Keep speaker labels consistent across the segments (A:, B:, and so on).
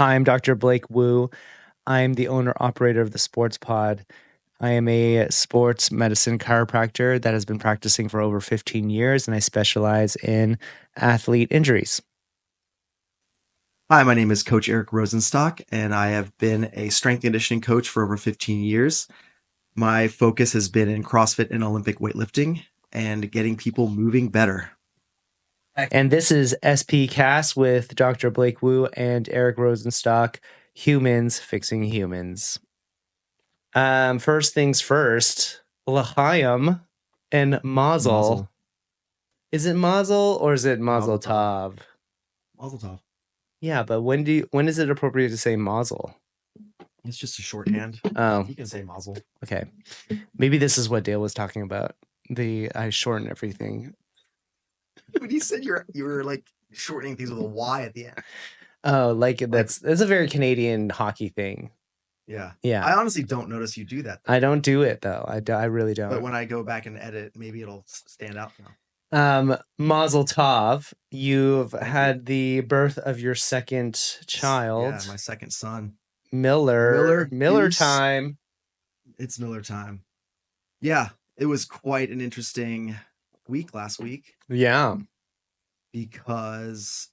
A: Hi, I'm Dr. Blake Wu. I'm the owner operator of the Sports Pod. I am a sports medicine chiropractor that has been practicing for over 15 years, and I specialize in athlete injuries.
B: Hi, my name is Coach Eric Rosenstock, and I have been a strength conditioning coach for over 15 years. My focus has been in CrossFit and Olympic weightlifting and getting people moving better.
A: And this is SPCAST with Dr. Blake Wu and Eric Rosenstock, humans fixing humans. First things first, L'chaim and Mazel.
B: Mazel.
A: Is it Mazel or is it Mazel
B: Mazel
A: Tov?
B: Mazel tov.
A: Yeah, but when is it appropriate to say Mazel?
B: It's just a shorthand.
A: Oh,
B: You can say Mazel.
A: okay. Maybe this is what Dale was talking about. I shorten everything.
B: When you said you were like shortening things with a Y at the end.
A: Oh, that's a very Canadian hockey thing.
B: Yeah.
A: Yeah.
B: I honestly don't notice you do that, though.
A: I don't do it though. I really don't.
B: But when I go back and edit, maybe it'll stand out now.
A: Mazel Tov, you've had the birth of your second child.
B: Yeah, my second son.
A: Miller
B: Goose.
A: time.
B: It's Miller time. Yeah, it was quite an interesting week last week.
A: Yeah.
B: Because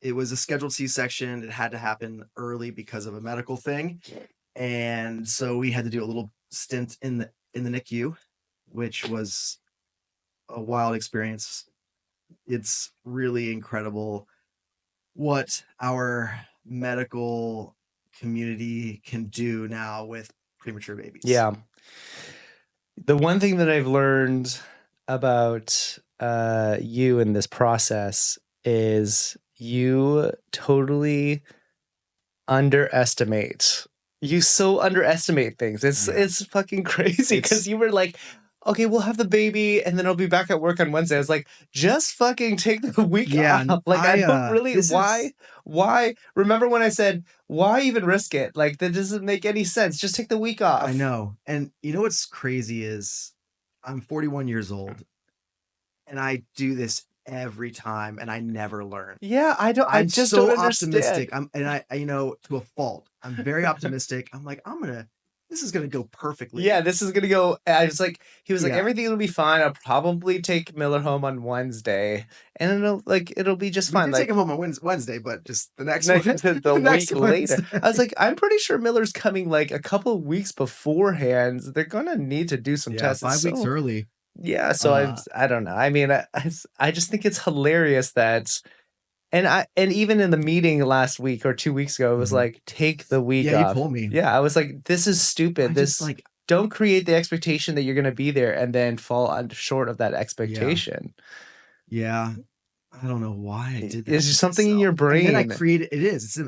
B: it was a scheduled C-section. It had to happen early because of a medical thing. And so we had to do a little stint in the NICU, which was a wild experience. It's really incredible what our medical community can do now with premature babies.
A: Yeah. The one thing that I've learned about you in this process is you totally underestimate. You so underestimate things. It's fucking crazy because you were like, okay, we'll have the baby and then I'll be back at work on Wednesday. I was like, just fucking take the week off. Like, I don't really, why? Remember when I said, why even risk it? Like, that doesn't make any sense. Just take the week off.
B: I know. And you know what's crazy is I'm 41 years old and I do this every time and I never learn.
A: Yeah, I'm just so don't
B: optimistic. I to a fault. I'm very optimistic. I'm like, this is gonna go perfectly.
A: Yeah, this is gonna go. He was like, everything will be fine. I'll probably take Miller home on Wednesday, and it'll be just fine.
B: Take him home on Wednesday, but just the next
A: the week later. I was like, I'm pretty sure Miller's coming like a couple of weeks beforehand. They're gonna need to do some tests
B: 5 weeks early.
A: Yeah, so I don't know. I mean, I just think it's hilarious that. And even in the meeting last week or 2 weeks ago, it was like, take the week off.
B: Yeah, you told me.
A: Yeah, I was like, this is stupid. Don't create the expectation that you're going to be there and then fall short of that expectation.
B: Yeah. I don't know why I did that.
A: It's just something in your brain.
B: And then I create it is.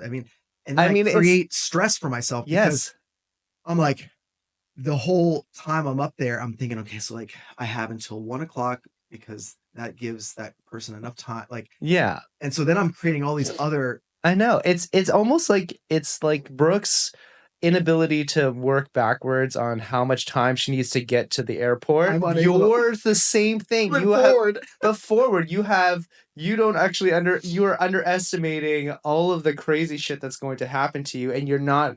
B: I create stress for myself because I'm like, the whole time I'm up there, I'm thinking, okay, so like I have until 1:00 because that gives that person enough time. And so then I'm creating all these other.
A: I know it's almost like Brooke's inability to work backwards on how much time she needs to get to the airport. You're the same thing. You are underestimating all of the crazy shit that's going to happen to you, and you're not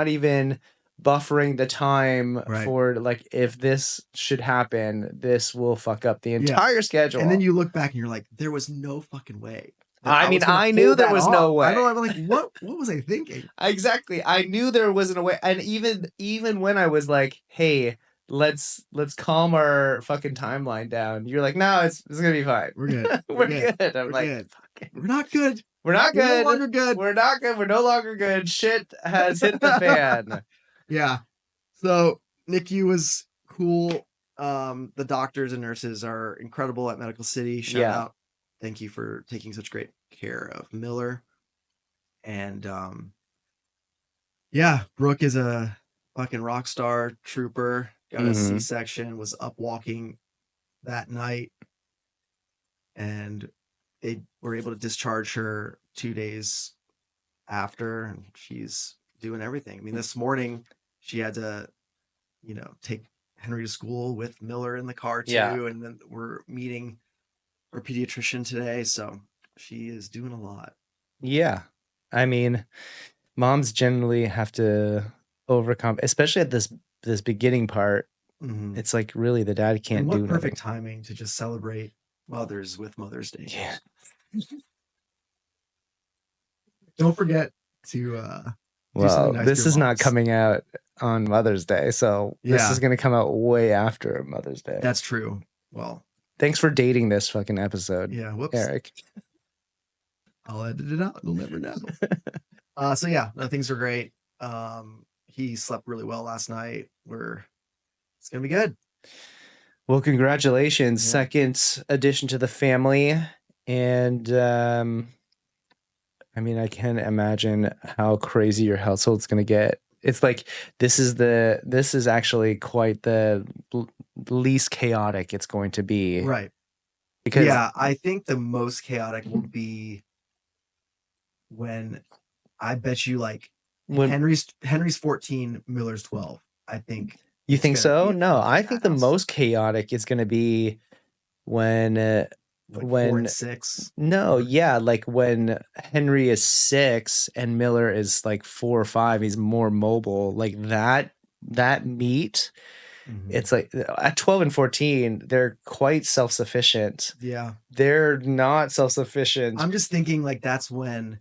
A: even buffering the time for like, if this should happen, this will fuck up the entire schedule.
B: And then you look back and you're like, there was no fucking way.
A: I knew there was no way.
B: I'm like, what was I thinking?
A: Exactly. I knew there wasn't a way. And even when I was like, hey, let's calm our fucking timeline down, you're like, no, it's gonna be fine.
B: We're good.
A: We're good. I'm like,
B: good. We're not good.
A: We're not good.
B: No longer good.
A: We're not good. We're no longer good. Shit has hit the fan.
B: Yeah. So NICU was cool. The doctors and nurses are incredible at Medical City. Shout out. Thank you for taking such great care of Miller. And Brooke is a fucking rock star trooper. Got a C-section, was up walking that night. And they were able to discharge her 2 days after, and she's doing everything. I mean, this morning she had to, take Henry to school with Miller in the car too. Yeah. And then we're meeting our pediatrician today. So she is doing a lot.
A: Yeah. I mean, moms generally have to overcome, especially at this beginning part.
B: Mhm.
A: It's like really the dad can't
B: And what
A: do
B: perfect
A: nothing.
B: timing to just celebrate mothers with Mother's Day.
A: Yeah.
B: Don't forget to do something
A: Well,
B: nice for
A: this
B: your
A: is not
B: moms.
A: coming out on Mother's Day, so this is
B: Yeah,
A: going to come out way after Mother's Day.
B: that's true. Well,
A: Thanks for dating this fucking episode,
B: yeah, whoops.
A: Eric.
B: I'll edit it out. You'll never know. So yeah, no, things are great. He slept really well last night. It's gonna be good.
A: Well, congratulations,
B: Yeah.
A: second addition to the family, and I mean, I can imagine how crazy your household's going to get. It's like this is actually quite the least chaotic it's going to be.
B: Right.
A: Because
B: Yeah, I think the most chaotic will be when I bet you like
A: when
B: Henry's 14, Miller's 12. I think
A: you
B: it's
A: think
B: gonna
A: so?
B: be a
A: No, I
B: fucking
A: think the
B: madhouse.
A: most chaotic is going to be when
B: Like 4 and 6.
A: no, yeah, like when Henry is 6 and Miller is like 4 or 5, he's more mobile. Like that meet, it's like at 12 and 14, they're quite self-sufficient.
B: Yeah.
A: They're not self-sufficient.
B: I'm just thinking like that's when,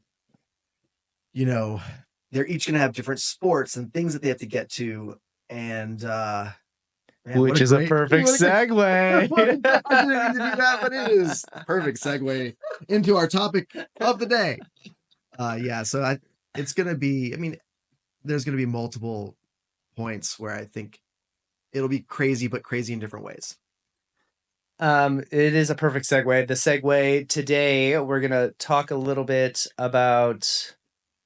B: you know, they're each gonna have different sports and things that they have to get to. And man,
A: Which is a perfect segue.
B: I didn't mean to do that, but it is perfect segue into our topic of the day. Yeah, so it's gonna be. I mean, there's gonna be multiple points where I think it'll be crazy, but crazy in different ways.
A: It is a perfect segue. The segue today, we're gonna talk a little bit about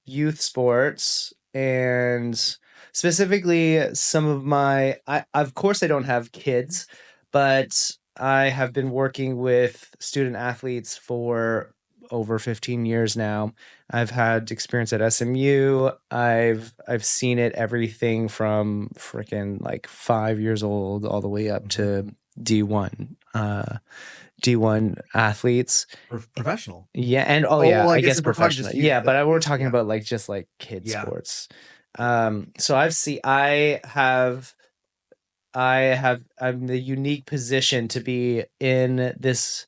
A: youth sports and specifically some of I of course I don't have kids, but I have been working with student athletes for over 15 years now. I've had experience at SMU. I've seen it everything from freaking like 5 years old all the way up to D1 D1 athletes.
B: Professional.
A: Yeah, and
B: well,
A: I guess
B: if we're talking just
A: professional.
B: youth,
A: Yeah, but we're
B: youth,
A: talking
B: yeah.
A: about like just like kid
B: Yeah.
A: sports. So I'm the unique position to be in this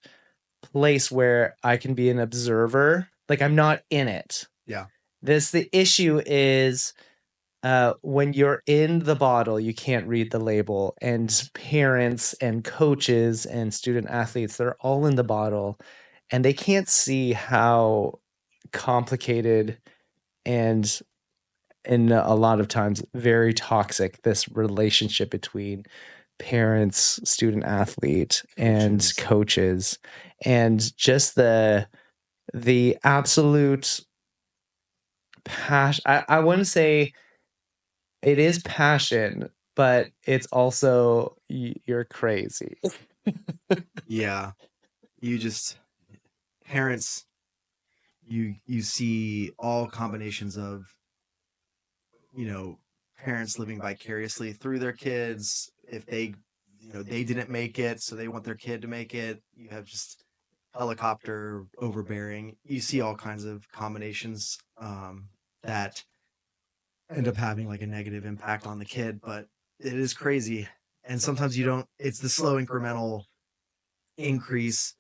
A: place where I can be an observer. Like I'm not in it.
B: Yeah.
A: The issue is when you're in the bottle, you can't read the label, and parents and coaches and student athletes, they're all in the bottle, and they can't see how complicated and a lot of times very toxic this relationship between parents, student athlete, and coaches, and just the absolute passion. I want to say it is passion, but it's also you're crazy.
B: Yeah. You just parents you see all combinations of, you know, parents living vicariously through their kids. If they, they didn't make it, so they want their kid to make it. You have just helicopter overbearing. You see all kinds of combinations that end up having like a negative impact on the kid, but it is crazy. And sometimes you don't, it's the slow incremental increase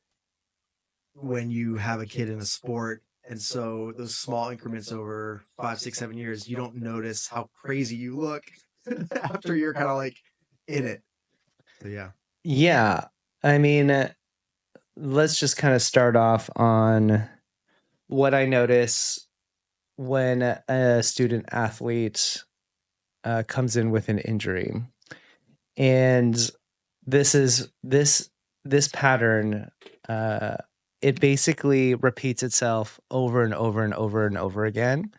B: when you have a kid in a sport. And so those small increments over 5, 6, 7 years, you don't notice how crazy you look after you're kind of like in it. So yeah.
A: Yeah. I mean, let's just kind of start off on what I notice when a student athlete comes in with an injury. And this pattern, it basically repeats itself over and over and over and over again.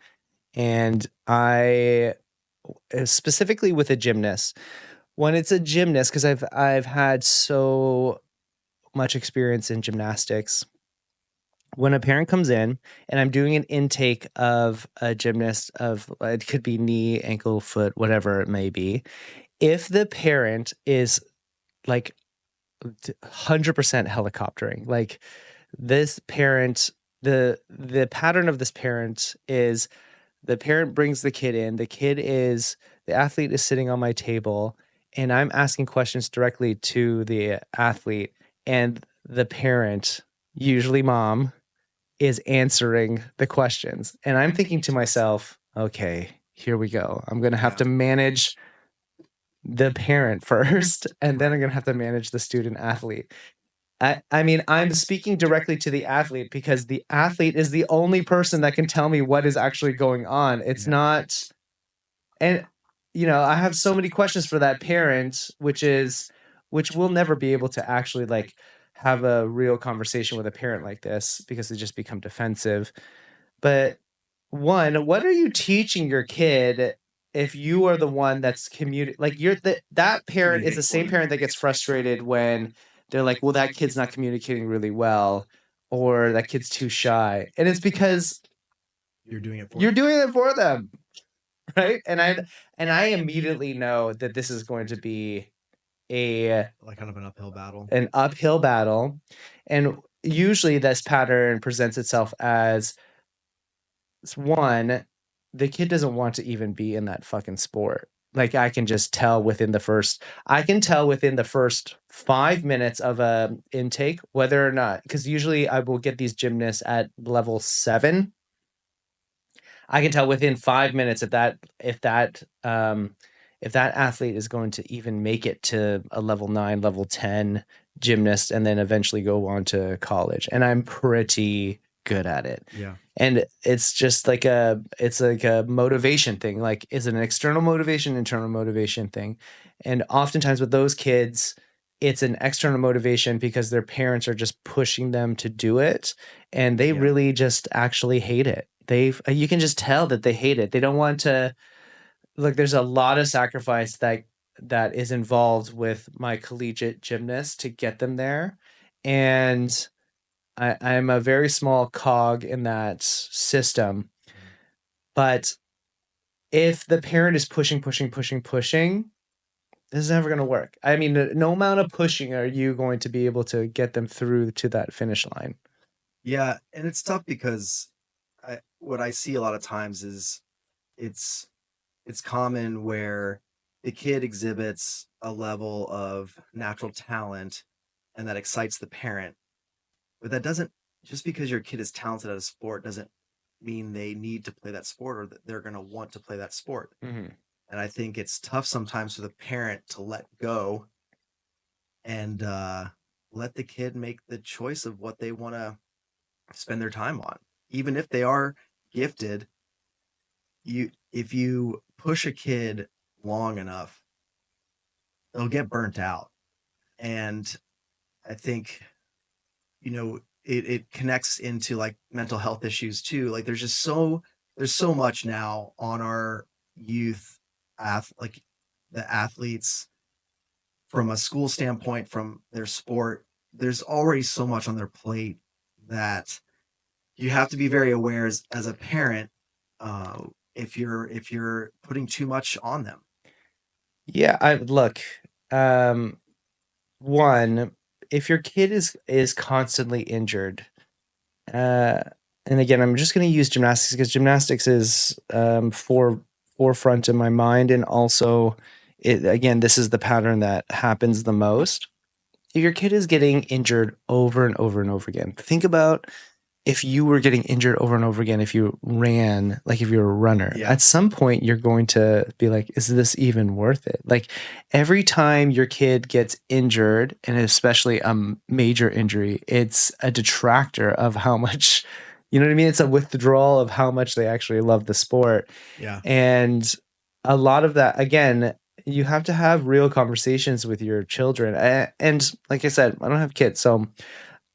A: And I specifically with a gymnast, when it's a gymnast, because I've had so much experience in gymnastics. When a parent comes in and I'm doing an intake of a gymnast, of it could be knee, ankle, foot, whatever it may be, if the parent is like 100% helicoptering, like this parent the pattern of this parent is the parent brings the kid in. The athlete is sitting on my table, and I'm asking questions directly to the athlete, and the parent, usually mom, is answering the questions. And I'm thinking to myself, okay, here we go. I'm going to have to manage the parent first, and then I'm going to have to manage the student athlete. I mean, I'm speaking directly to the athlete because the athlete is the only person that can tell me what is actually going on. It's not, and I have so many questions for that parent, which we'll never be able to actually like have a real conversation with a parent like this because they just become defensive. But one, what are you teaching your kid if you are the one that's like that parent is the same parent that gets frustrated when they're like, well, that kid's not communicating really well, or that kid's too shy. And it's because
B: you're doing it
A: for them. Right. And I immediately know that this is going to be
B: like kind of an uphill
A: battle. And usually this pattern presents itself as one, the kid doesn't want to even be in that fucking sport. Like I can tell within the first 5 minutes of a intake whether or not, because usually I will get these gymnasts at level 7. I can tell within 5 minutes if that athlete is going to even make it to a level 9, level 10 gymnast, and then eventually go on to college. And I'm pretty good at it.
B: Yeah.
A: And it's just like a motivation thing. Like, is it an external motivation, internal motivation thing? And oftentimes with those kids, it's an external motivation because their parents are just pushing them to do it, and they really just actually hate it. You can just tell that they hate it. They don't want to. Look, there's a lot of sacrifice that is involved with my collegiate gymnast to get them there, and I'm a very small cog in that system. But if the parent is pushing, this is never going to work. I mean, no amount of pushing are you going to be able to get them through to that finish line.
B: Yeah, and it's tough because what I see a lot of times is it's common where the kid exhibits a level of natural talent and that excites the parent. But that doesn't, just because your kid is talented at a sport doesn't mean they need to play that sport or that they're going to want to play that sport.
A: Mm-hmm.
B: And I think it's tough sometimes for the parent to let go and let the kid make the choice of what they want to spend their time on. Even if they are gifted, if you push a kid long enough, they'll get burnt out. And I think, it connects into like mental health issues too. Like there's so much now on our youth, like the athletes from a school standpoint, from their sport. There's already so much on their plate that you have to be very aware as a parent if you're putting too much on them.
A: Yeah, one, if your kid is constantly injured, and again, I'm just going to use gymnastics because gymnastics is forefront in my mind, and also, this is the pattern that happens the most. If your kid is getting injured over and over and over again, think about if you were getting injured over and over again, if you ran, like if you're a runner, at some point you're going to be like, is this even worth it? Like every time your kid gets injured, and especially a major injury, it's a detractor of how much, you know what I mean? It's a withdrawal of how much they actually love the sport.
B: Yeah.
A: And a lot of that, again, you have to have real conversations with your children. And like I said, I don't have kids, so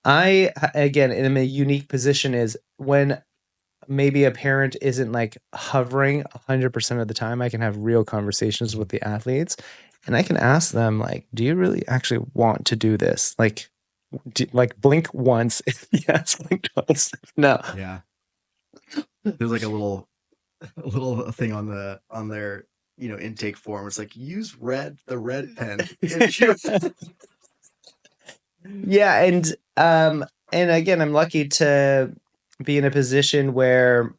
A: I, again, am in a unique position is when maybe a parent isn't like hovering 100% of the time, I can have real conversations with the athletes, and I can ask them like, do you really actually want to do this? Like, blink once if yes, blink twice if no.
B: Yeah. There's like a little thing on their intake form. It's like, use the red pen.
A: Yeah, and again, I'm lucky to be in a position where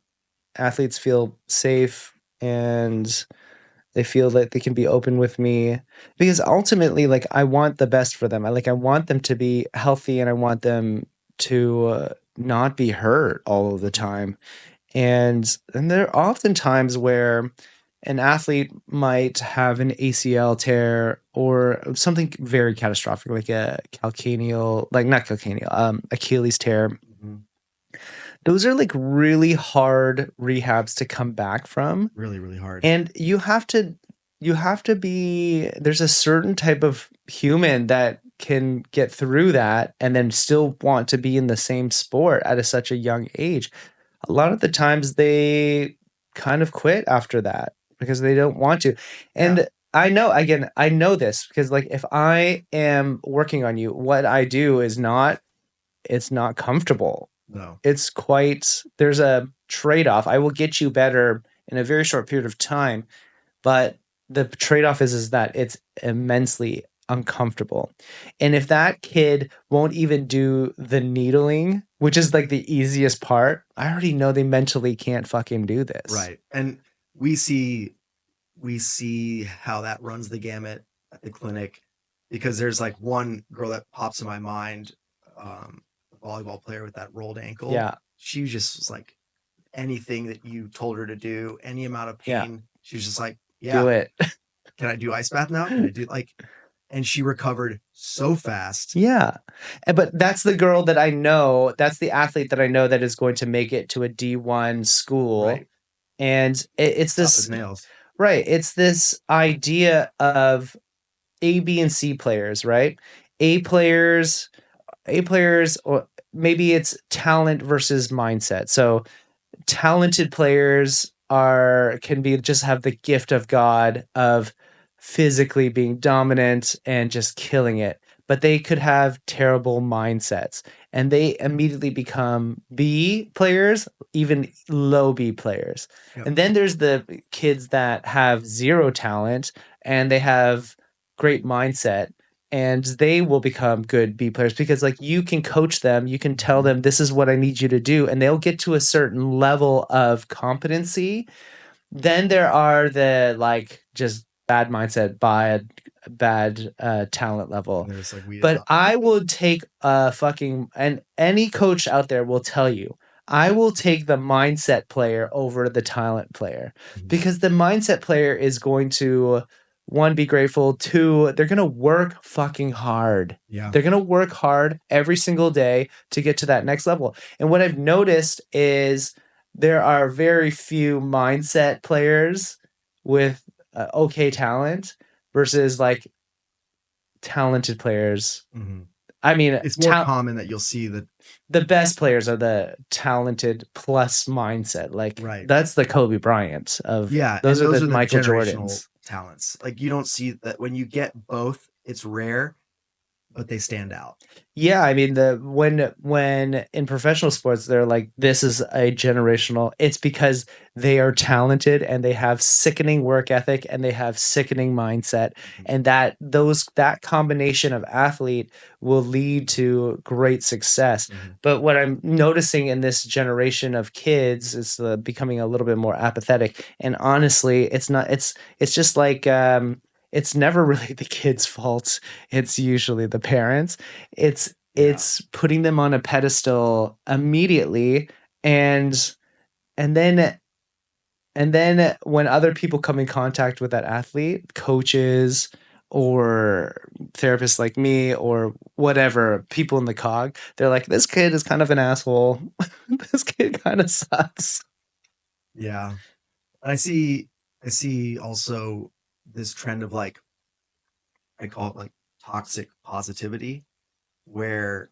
A: athletes feel safe and they feel that they can be open with me, because ultimately, like, I want the best for them. I want them to be healthy, and I want them to not be hurt all of the time. And there are often times where an athlete might have an ACL tear or something very catastrophic, like a not calcaneal, Achilles tear.
B: Mm-hmm.
A: Those are like really hard rehabs to come back from.
B: Really, really hard.
A: And you have to be, there's a certain type of human that can get through that and then still want to be in the same sport at such a young age. A lot of the times they kind of quit after that because they don't want to. And I know this because, like, if I am working on you, what I do is it's not comfortable.
B: No.
A: There's a trade-off. I will get you better in a very short period of time, but the trade-off is that it's immensely uncomfortable. And if that kid won't even do the needling, which is like the easiest part, I already know they mentally can't fucking do this.
B: Right. And we see how that runs the gamut at the clinic, because there's like one girl that pops in my mind, a volleyball player with that rolled ankle.
A: Yeah.
B: She just was like, anything that you told her to do, any amount of pain, she was just like, yeah,
A: do it.
B: Can I do ice bath now? Can I do and she recovered so fast.
A: Yeah. But that's the girl that I know, that's the athlete that I know that is going to make it to a D1 school.
B: Right.
A: And it's
B: Tough
A: this
B: as nails.
A: Right. It's this idea of A, B, and C players, right? A players, or maybe it's talent versus mindset. So talented players can be just have the gift of God of physically being dominant and just killing it, but they could have terrible mindsets and they immediately become B players, even low B players.
B: Yep.
A: And then there's the kids that have zero talent and they have great mindset, and they will become good B players because, like, you can coach them, you can tell them this is what I need you to do, and they'll get to a certain level of competency. Then there are the, like, just bad mindset, bad talent level. But I would take and any coach out there will tell you, I will take the mindset player over the talent player, because the mindset player is going to, one, be grateful. Two, they're going to work fucking hard.
B: Yeah.
A: They're going to work hard every single day to get to that next level. And what I've noticed is there are very few mindset players with okay talent versus, like, talented players.
B: Mm-hmm.
A: I mean,
B: it's more common that you'll see
A: the best players are the talented plus mindset. Like,
B: right.
A: That's the Kobe Bryant of,
B: those are the
A: Michael Jordans
B: talents. Like, you don't see that when you get both, it's rare, but they stand out.
A: Yeah, I mean, when in professional sports they're like, this is a generational, it's because they are talented and they have sickening work ethic and they have sickening mindset, and that combination of athlete will lead to great success. But what I'm noticing in this generation of kids is becoming a little bit more apathetic, and honestly, it's just like, it's never really the kid's fault. It's usually the parents. It's putting them on a pedestal immediately, and then when other people come in contact with that athlete, coaches or therapists like me or whatever, people in the cog, they're like, this kid is kind of an asshole. This kid kind of sucks.
B: Yeah. I see also this trend of, like, I call it like toxic positivity, where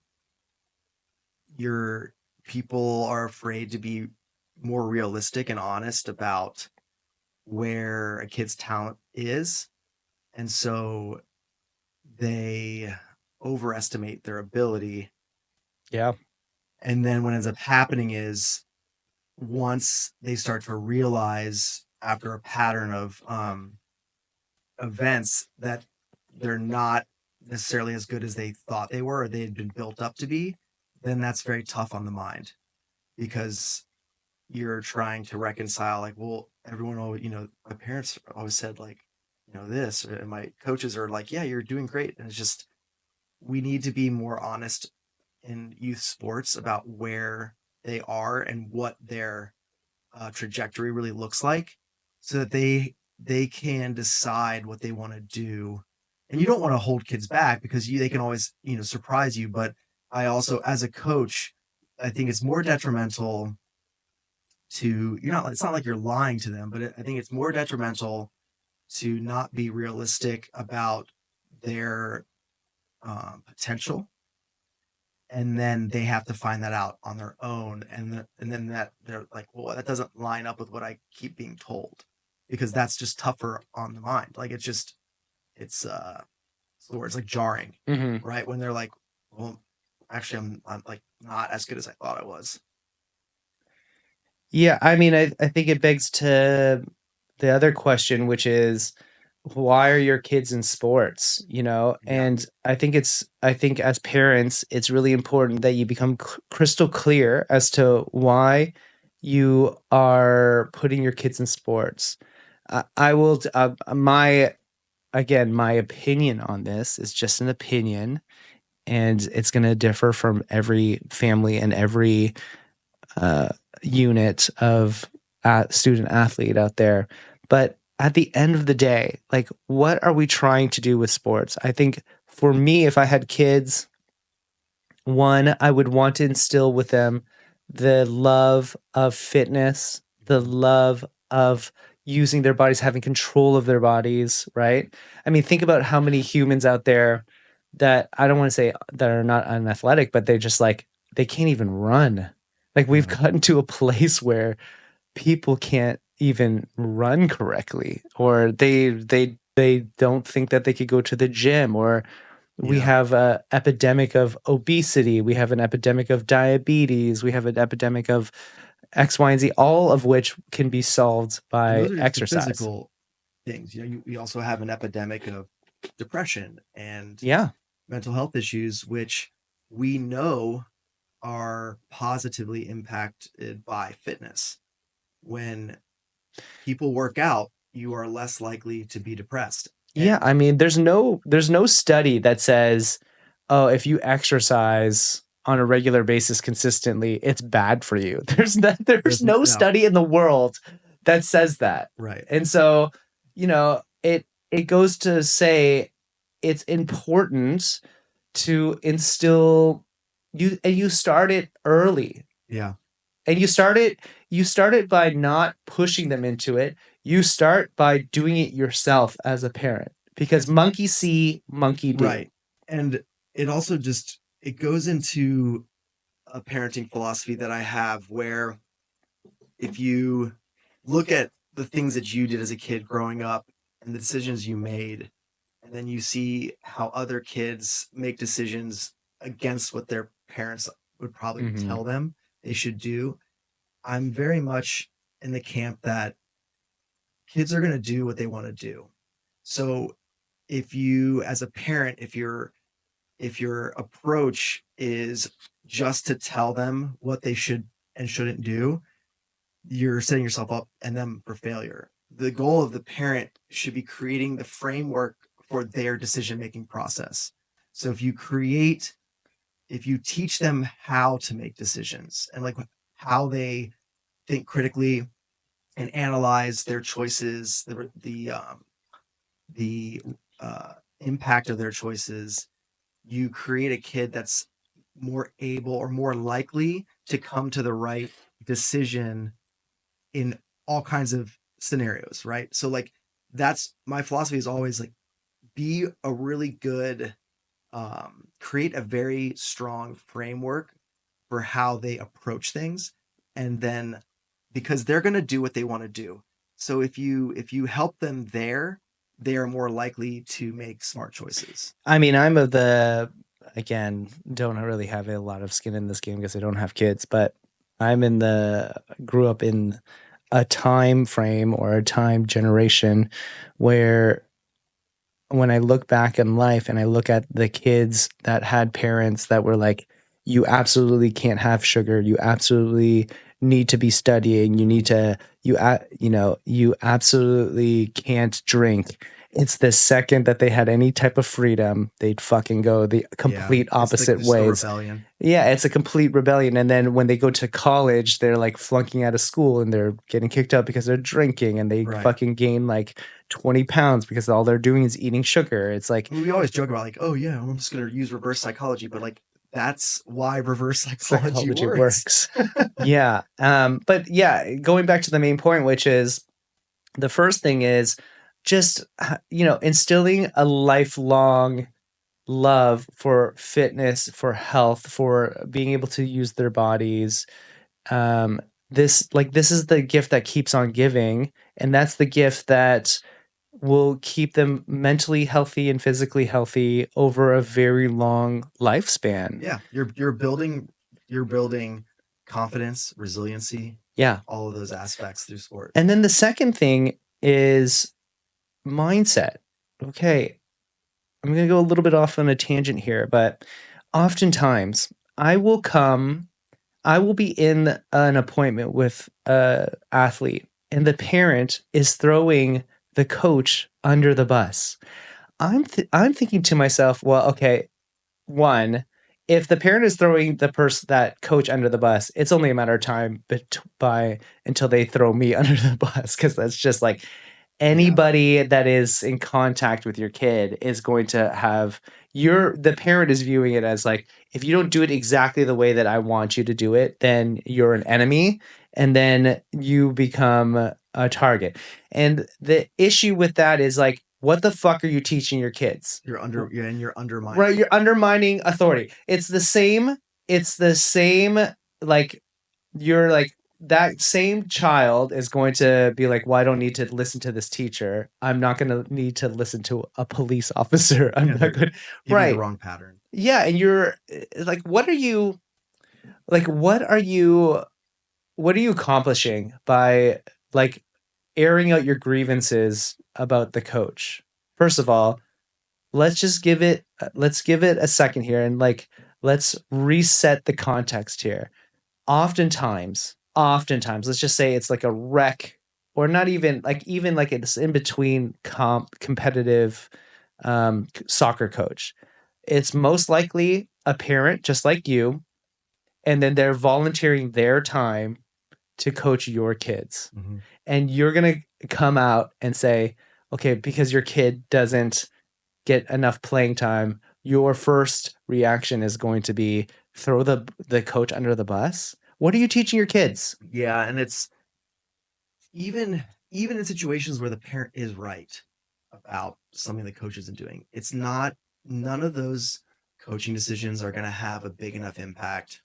B: your people are afraid to be more realistic and honest about where a kid's talent is. And so they overestimate their ability.
A: Yeah.
B: And then what ends up happening is, once they start to realize after a pattern of events that they're not necessarily as good as they thought they were or they had been built up to be, then that's very tough on the mind. because you're trying to reconcile, like, well, everyone always, my parents always said, like, this, and my coaches are like, yeah, you're doing great. And it's just, we need to be more honest in youth sports about where they are and what their trajectory really looks like, so that they can decide what they want to do. And you don't want to hold kids back, because they can always surprise you. But I also, as a coach, I think it's more detrimental to, it's not like you're lying to them, but I think it's more detrimental to not be realistic about their potential, and then they have to find that out on their own, and then that they're like, well, that doesn't line up with what I keep being told, because that's just tougher on the mind. Like, it's the word, it's like jarring, right? When they're like, well, actually, I'm like not as good as I thought I was.
A: Yeah, I mean, I think it begs to the other question, which is, why are your kids in sports? And I think as parents, it's really important that you become crystal clear as to why you are putting your kids in sports. I will, my opinion on this is just an opinion, and it's going to differ from every family and every unit of student athlete out there. But at the end of the day, like, what are we trying to do with sports? I think for me, if I had kids, one, I would want to instill with them the love of fitness, the love of using their bodies, having control of their bodies, right? I mean, think about how many humans out there that, I don't want to say that are not unathletic, but they just like, they can't even run. Like, we've gotten to a place where people can't even run correctly, or they don't think that they could go to the gym, or we have an epidemic of obesity, we have an epidemic of diabetes, we have an epidemic of X, Y, and Z, all of which can be solved by exercise.
B: Physical things. We also have an epidemic of depression and mental health issues, which we know are positively impacted by fitness. When people work out, you are less likely to be depressed.
A: Yeah, I mean, there's no study that says, oh, if you exercise on a regular basis consistently, it's bad for you. There's no study in the world that says that.
B: Right.
A: And so, it goes to say it's important to instill you, and you start it early.
B: Yeah.
A: And you start it by not pushing them into it. You start by doing it yourself as a parent, because monkey see, monkey do.
B: Right. And it also it goes into a parenting philosophy that I have, where if you look at the things that you did as a kid growing up and the decisions you made, and then you see how other kids make decisions against what their parents would probably tell them they should do, I'm very much in the camp that kids are going to do what they want to do. So if you, as a parent, if your approach is just to tell them what they should and shouldn't do, you're setting yourself up and them for failure. The goal of the parent should be creating the framework for their decision-making process. So if you teach them how to make decisions, and like how they think critically and analyze their choices, the impact of their choices, you create a kid that's more able or more likely to come to the right decision in all kinds of scenarios, right? So like, that's my philosophy, is always like, be a really good, create a very strong framework for how they approach things. And then, because they're going to do what they want to do. So if you help them there, they are more likely to make smart choices.
A: I mean, again, don't really have a lot of skin in this game because I don't have kids, but grew up in a time frame or a time generation where, when I look back in life and I look at the kids that had parents that were like, you absolutely can't have sugar. You absolutely need to be studying. You absolutely can't drink. It's the second that they had any type of freedom, they'd fucking go the complete opposite ways.
B: Rebellion.
A: Yeah, it's a complete rebellion. And then when they go to college, they're like flunking out of school and they're getting kicked out because they're drinking, and they fucking gain like 20 pounds because all they're doing is eating sugar. It's like,
B: we always joke about like, oh yeah, I'm just going to use reverse psychology, but like, that's why reverse psychology works.
A: Yeah. But yeah, going back to the main point, which is the first thing is just, instilling a lifelong love for fitness, for health, for being able to use their bodies. This is the gift that keeps on giving. And that's the gift that will keep them mentally healthy and physically healthy over a very long lifespan.
B: Yeah. You're building confidence, resiliency.
A: Yeah.
B: All of those aspects through sport.
A: And then the second thing is mindset. Okay. I'm going to go a little bit off on a tangent here, but oftentimes I will be in an appointment with an athlete, and the parent is throwing the coach under the bus. I'm thinking to myself, well, okay, one, if the parent is throwing that coach under the bus, it's only a matter of time until they throw me under the bus, because that's just like anybody that is in contact with your kid is going to have the parent is viewing it as like, if you don't do it exactly the way that I want you to do it, then you're an enemy, and then you become a target. And the issue with that is like, what the fuck are you teaching your kids?
B: You're undermining.
A: Right, you're undermining authority. It's the same, like, you're like, that same child is going to be like, well, I don't need to listen to this teacher. I'm not going to need to listen to a police officer. I'm not going to. Right.
B: The wrong pattern.
A: Yeah. And you're like, what are you accomplishing by like airing out your grievances about the coach? First of all, let's give it a second here, and like, let's reset the context here. Oftentimes, let's just say it's like a rec, or not even like it's in between competitive soccer coach. It's most likely a parent just like you, and then they're volunteering their time to coach your kids. Mm-hmm. And you're going to come out and say, okay, because your kid doesn't get enough playing time, your first reaction is going to be throw the coach under the bus. What are you teaching your kids?
B: Yeah, and it's even in situations where the parent is right about something the coach isn't doing, it's not, none of those coaching decisions are going to have a big enough impact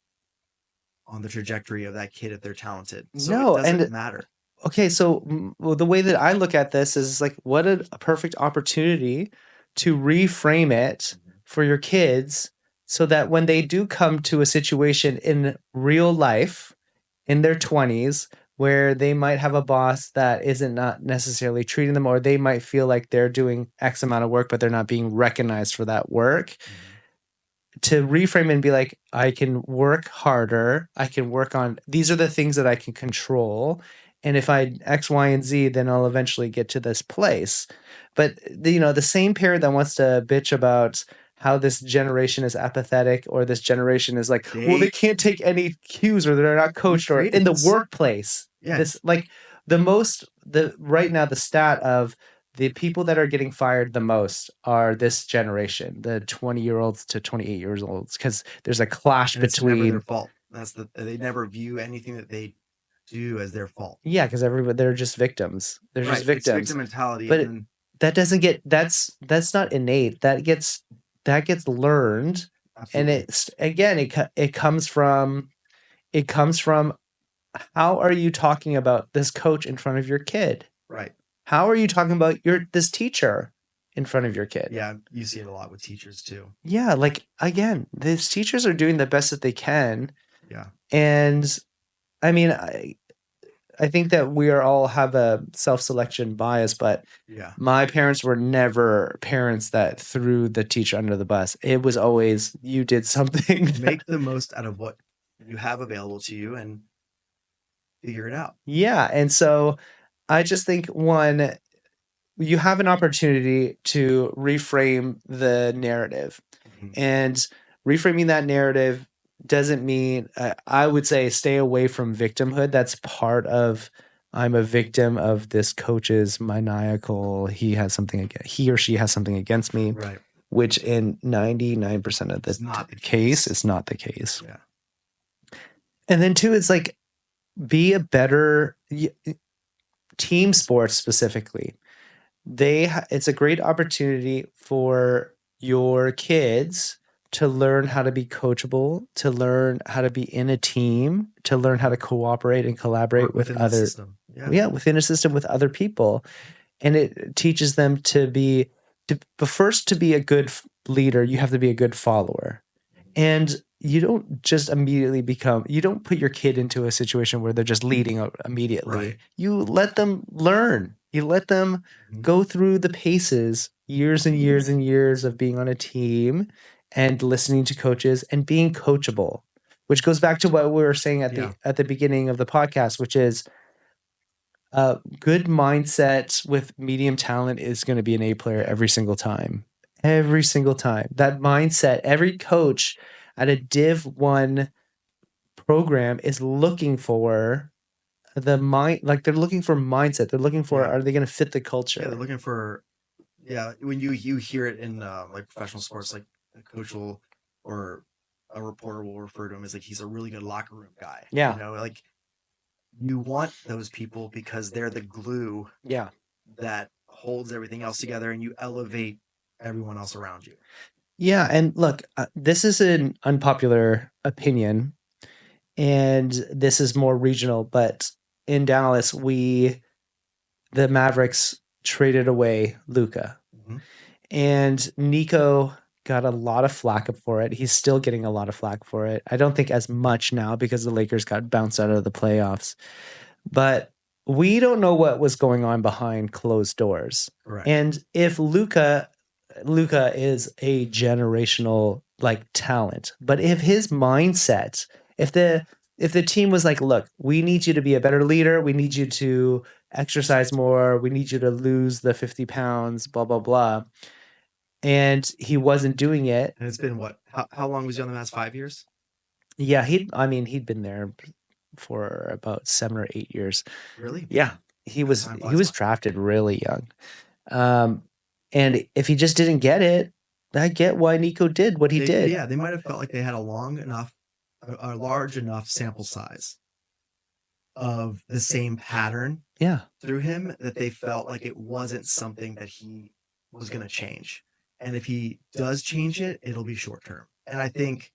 B: on the trajectory of that kid if they're talented. So it doesn't matter.
A: Okay, so the way that I look at this is like, what a perfect opportunity to reframe it for your kids, so that when they do come to a situation in real life in their 20s where they might have a boss that isn't not necessarily treating them, or they might feel like they're doing X amount of work but they're not being recognized for that work, to reframe it and be like, I can work harder, I can work on, these are the things that I can control, and if I X, Y, and Z, then I'll eventually get to this place. But the same parent that wants to bitch about how this generation is apathetic, or this generation is like, well, they can't take any cues, or they're not coached, or in the workplace. Yeah. This, like, right now, the stat of the people that are getting fired the most are this generation, the 20-year-olds to 28-year-olds, because there's a clash between. It's never
B: their fault. They never view anything that they do as their fault.
A: Yeah, because they're just victims. They're just victims.
B: It's victim mentality.
A: But that doesn't get, that's not innate. That gets learned. Absolutely. And it's, again, it comes from how are you talking about this coach in front of your kid?
B: Right.
A: How are you talking about this teacher in front of your kid?
B: Yeah, you see it a lot with teachers too.
A: Yeah, like, again, these teachers are doing the best that they can.
B: Yeah.
A: And I mean, I think that we are all have a self-selection bias, but
B: Yeah.
A: my parents were never parents that threw the teacher under the bus. It was always, you did something.
B: Make the most out of what you have available to you and figure it out.
A: Yeah. And so I just think, one, you have an opportunity to reframe the narrative. And reframing that narrative doesn't mean, I would say, stay away from victimhood. That's part of, I'm a victim of this coach's maniacal, he or she has something against me.
B: Right.
A: Which in 99% of the case is not the case.
B: Yeah.
A: And then two, it's like, be a better team sports specifically. It's a great opportunity for your kids to learn how to be coachable, to learn how to be in a team, to learn how to cooperate and collaborate with other, within a system with other people. And it teaches them to be a good leader, you have to be a good follower. And you don't just immediately you don't put your kid into a situation where they're just leading immediately.
B: Right.
A: You let them learn. You let them go through the paces, years and years and years of being on a team and listening to coaches and being coachable, which goes back to what we were saying at the beginning of the podcast, which is a good mindset with medium talent is going to be an A player every single time. Every single time. That mindset, every coach at a Div 1 program is looking for they're looking for mindset. They're looking for, are they going to fit the culture?
B: Yeah, they're looking for, when you hear it in like professional sports, like a coach or a reporter will refer to him as like, he's a really good locker room guy.
A: Yeah.
B: You know, like you want those people because they're the glue that holds everything else together, and you elevate everyone else around you.
A: Yeah. And look, this is an unpopular opinion, and this is more regional, but in Dallas, the Mavericks traded away Luka. And Nico got a lot of flack for it. He's still getting a lot of flack for it. I don't think as much now because the Lakers got bounced out of the playoffs. But we don't know what was going on behind closed doors.
B: Right.
A: And if Luka is a generational talent, but if his mindset, if the team was like, look, we need you to be a better leader, we need you to exercise more, we need you to lose the 50 pounds, blah, blah, blah. And he wasn't doing it.
B: And it's been what? How long was he on the Mavs? 5 years?
A: Yeah, he'd been there for about 7 or 8 years.
B: Really?
A: Yeah. He was drafted really young. And if he just didn't get it, I get why Nico did what he did.
B: Yeah, they might have felt like they had a large enough sample size of the same pattern through him that they felt like it wasn't something that he was going to change. And if he does change it, it'll be short term. And I think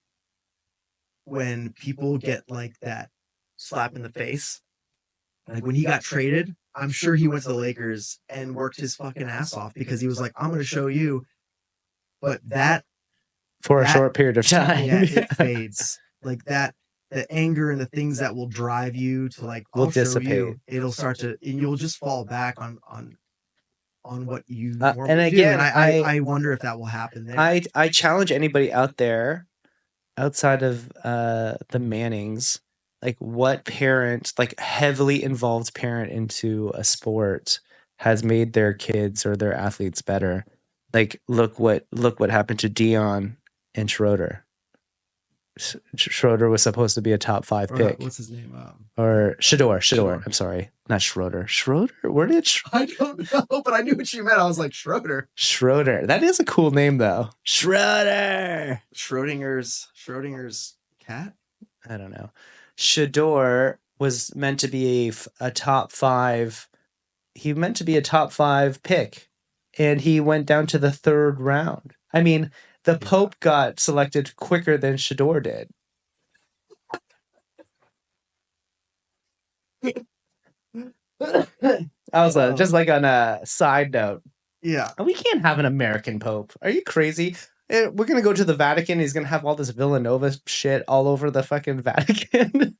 B: when people get like that slap in the face, like when he got traded, I'm sure he went to the Lakers and worked his fucking ass off because he was like, I'm going to show you. But that
A: for a short period of time,
B: it fades. Like that, the anger and the things that will drive you to like,
A: will dissipate.
B: It'll start to, and you'll just fall back on what you
A: and again,
B: do. And I wonder if that will happen there.
A: I challenge anybody out there outside of the Mannings, like what parent, like heavily involved parent into a sport has made their kids or their athletes better. Like look what happened to Dion and Schroeder. Schroeder was supposed to be a top 5 pick.
B: What's his name?
A: Or Shador. I'm sorry. Not Schroeder. Schroeder? Where did
B: I don't know, but I knew what you meant. I was like, Schroeder.
A: That is a cool name, though. Schroeder.
B: Schrodinger's cat?
A: I don't know. Shador was meant to be a top 5. He meant to be a top 5 pick, and he went down to the 3rd round. I mean, the Pope got selected quicker than Shador did. Also, just like on a side note, we can't have an American Pope. Are you crazy? We're gonna go to the Vatican. He's gonna have all this Villanova shit all over the fucking Vatican.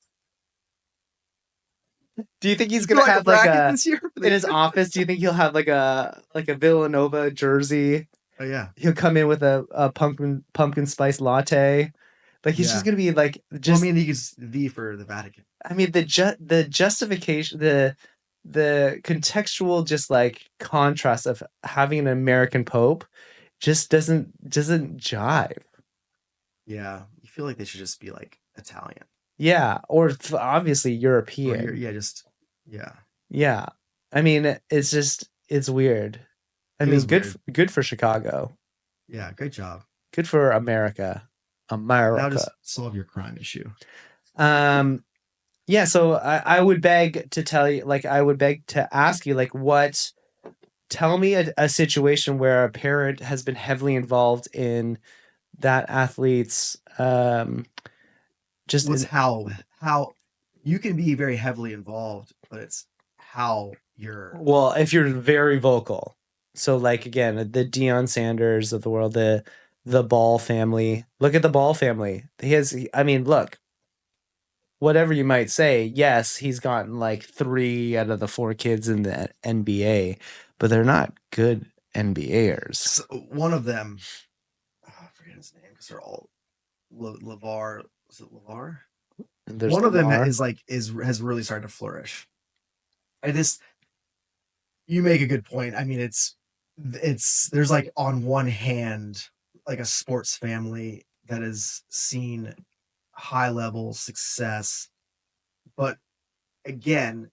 A: Do you think he's gonna have like a
B: this year
A: in his office? Do you think he'll have like a Villanova jersey?
B: Oh yeah,
A: He'll come in with a pumpkin spice latte. Like he's just gonna be like just.
B: Well, I mean, he's V for the Vatican.
A: I mean the justification, the contextual just like contrast of having an American Pope just doesn't jive.
B: Yeah, you feel like they should just be like Italian.
A: Yeah, or obviously European.
B: Or yeah.
A: Yeah, I mean it's weird. I mean, good for Chicago.
B: Yeah, great job.
A: Good for America.
B: Now just solve your crime issue.
A: Yeah, so I would beg to tell you, like, I would beg to ask you, like, tell me a situation where a parent has been heavily involved in that athlete's, just
B: how you can be very heavily involved, but it's how you're.
A: Well, if you're very vocal. So, like, again, the Deion Sanders of the world, the Ball family. Look at the Ball family. I mean, look, whatever you might say, yes, he's gotten like 3 out of the 4 kids in the NBA, but they're not good NBAers.
B: So one of them, I forget his name because they're all LeVar. Is it LeVar? One of them has really started to flourish. And you make a good point. I mean, there's like on one hand, like a sports family that has seen high level success, but again,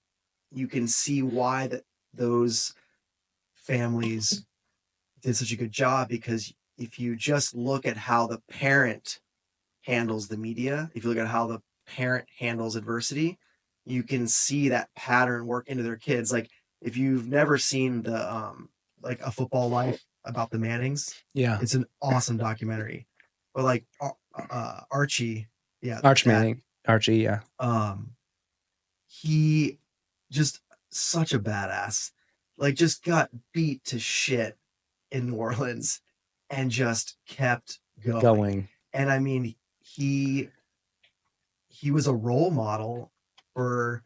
B: you can see why those families did such a good job, because if you just look at how the parent handles the media, if you look at how the parent handles adversity, you can see that pattern work into their kids. Like if you've never seen the like A Football Life about the Mannings,
A: yeah,
B: it's an awesome documentary. But like Archie,
A: Manning, Archie, yeah,
B: he just such a badass, like just got beat to shit in New Orleans and just kept going. And I mean, he was a role model for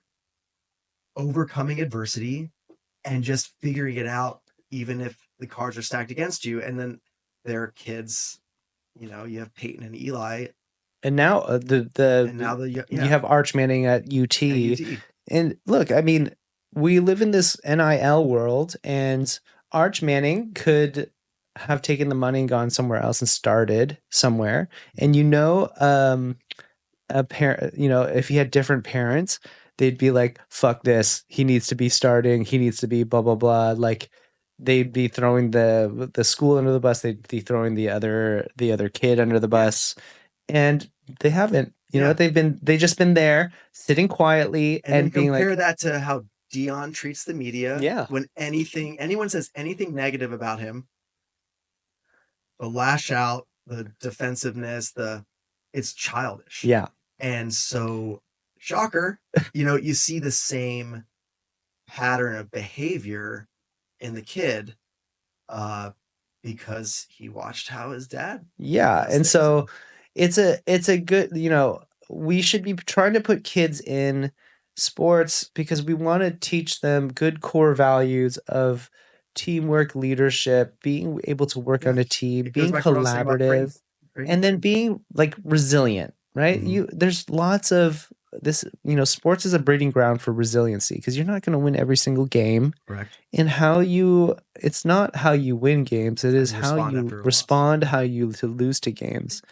B: overcoming adversity and just figuring it out, even if the cards are stacked against you. And then their kids, you have Peyton and Eli.
A: And now you have Arch Manning at UT. And look, I mean, we live in this NIL world, and Arch Manning could have taken the money and gone somewhere else and started somewhere. And a parent, if he had different parents, they'd be like, fuck this, he needs to be starting, he needs to be blah blah blah. Like they'd be throwing the school under the bus, they'd be throwing the other kid under the bus. And they haven't. They just been there sitting quietly and being
B: compare that to how Deion treats the media.
A: Yeah.
B: When anyone says anything negative about him, the lash out, the defensiveness, it's childish.
A: Yeah.
B: And so, shocker, you see the same pattern of behavior in the kid, because he watched how his dad.
A: Yeah. And so it's a good, we should be trying to put kids in sports because we want to teach them good core values of teamwork, leadership, being able to work on a team, being collaborative, and then being like resilient, right?
B: Mm-hmm.
A: There's lots of this, sports is a breeding ground for resiliency because you're not going to win every single game.
B: Correct.
A: And it's not how you win games, it is how you respond, how you lose to games.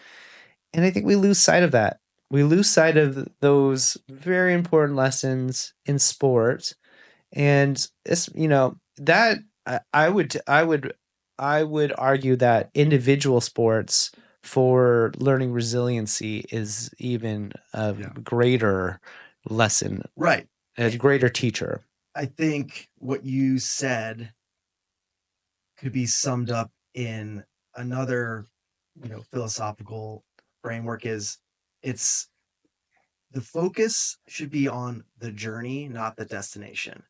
A: And I think we lose sight of that. We lose sight of those very important lessons in sport. And it's, that I would argue that individual sports for learning resiliency is even a greater lesson.
B: Right.
A: A greater teacher.
B: I think what you said could be summed up in another, philosophical framework it's the focus should be on the journey, not the destination.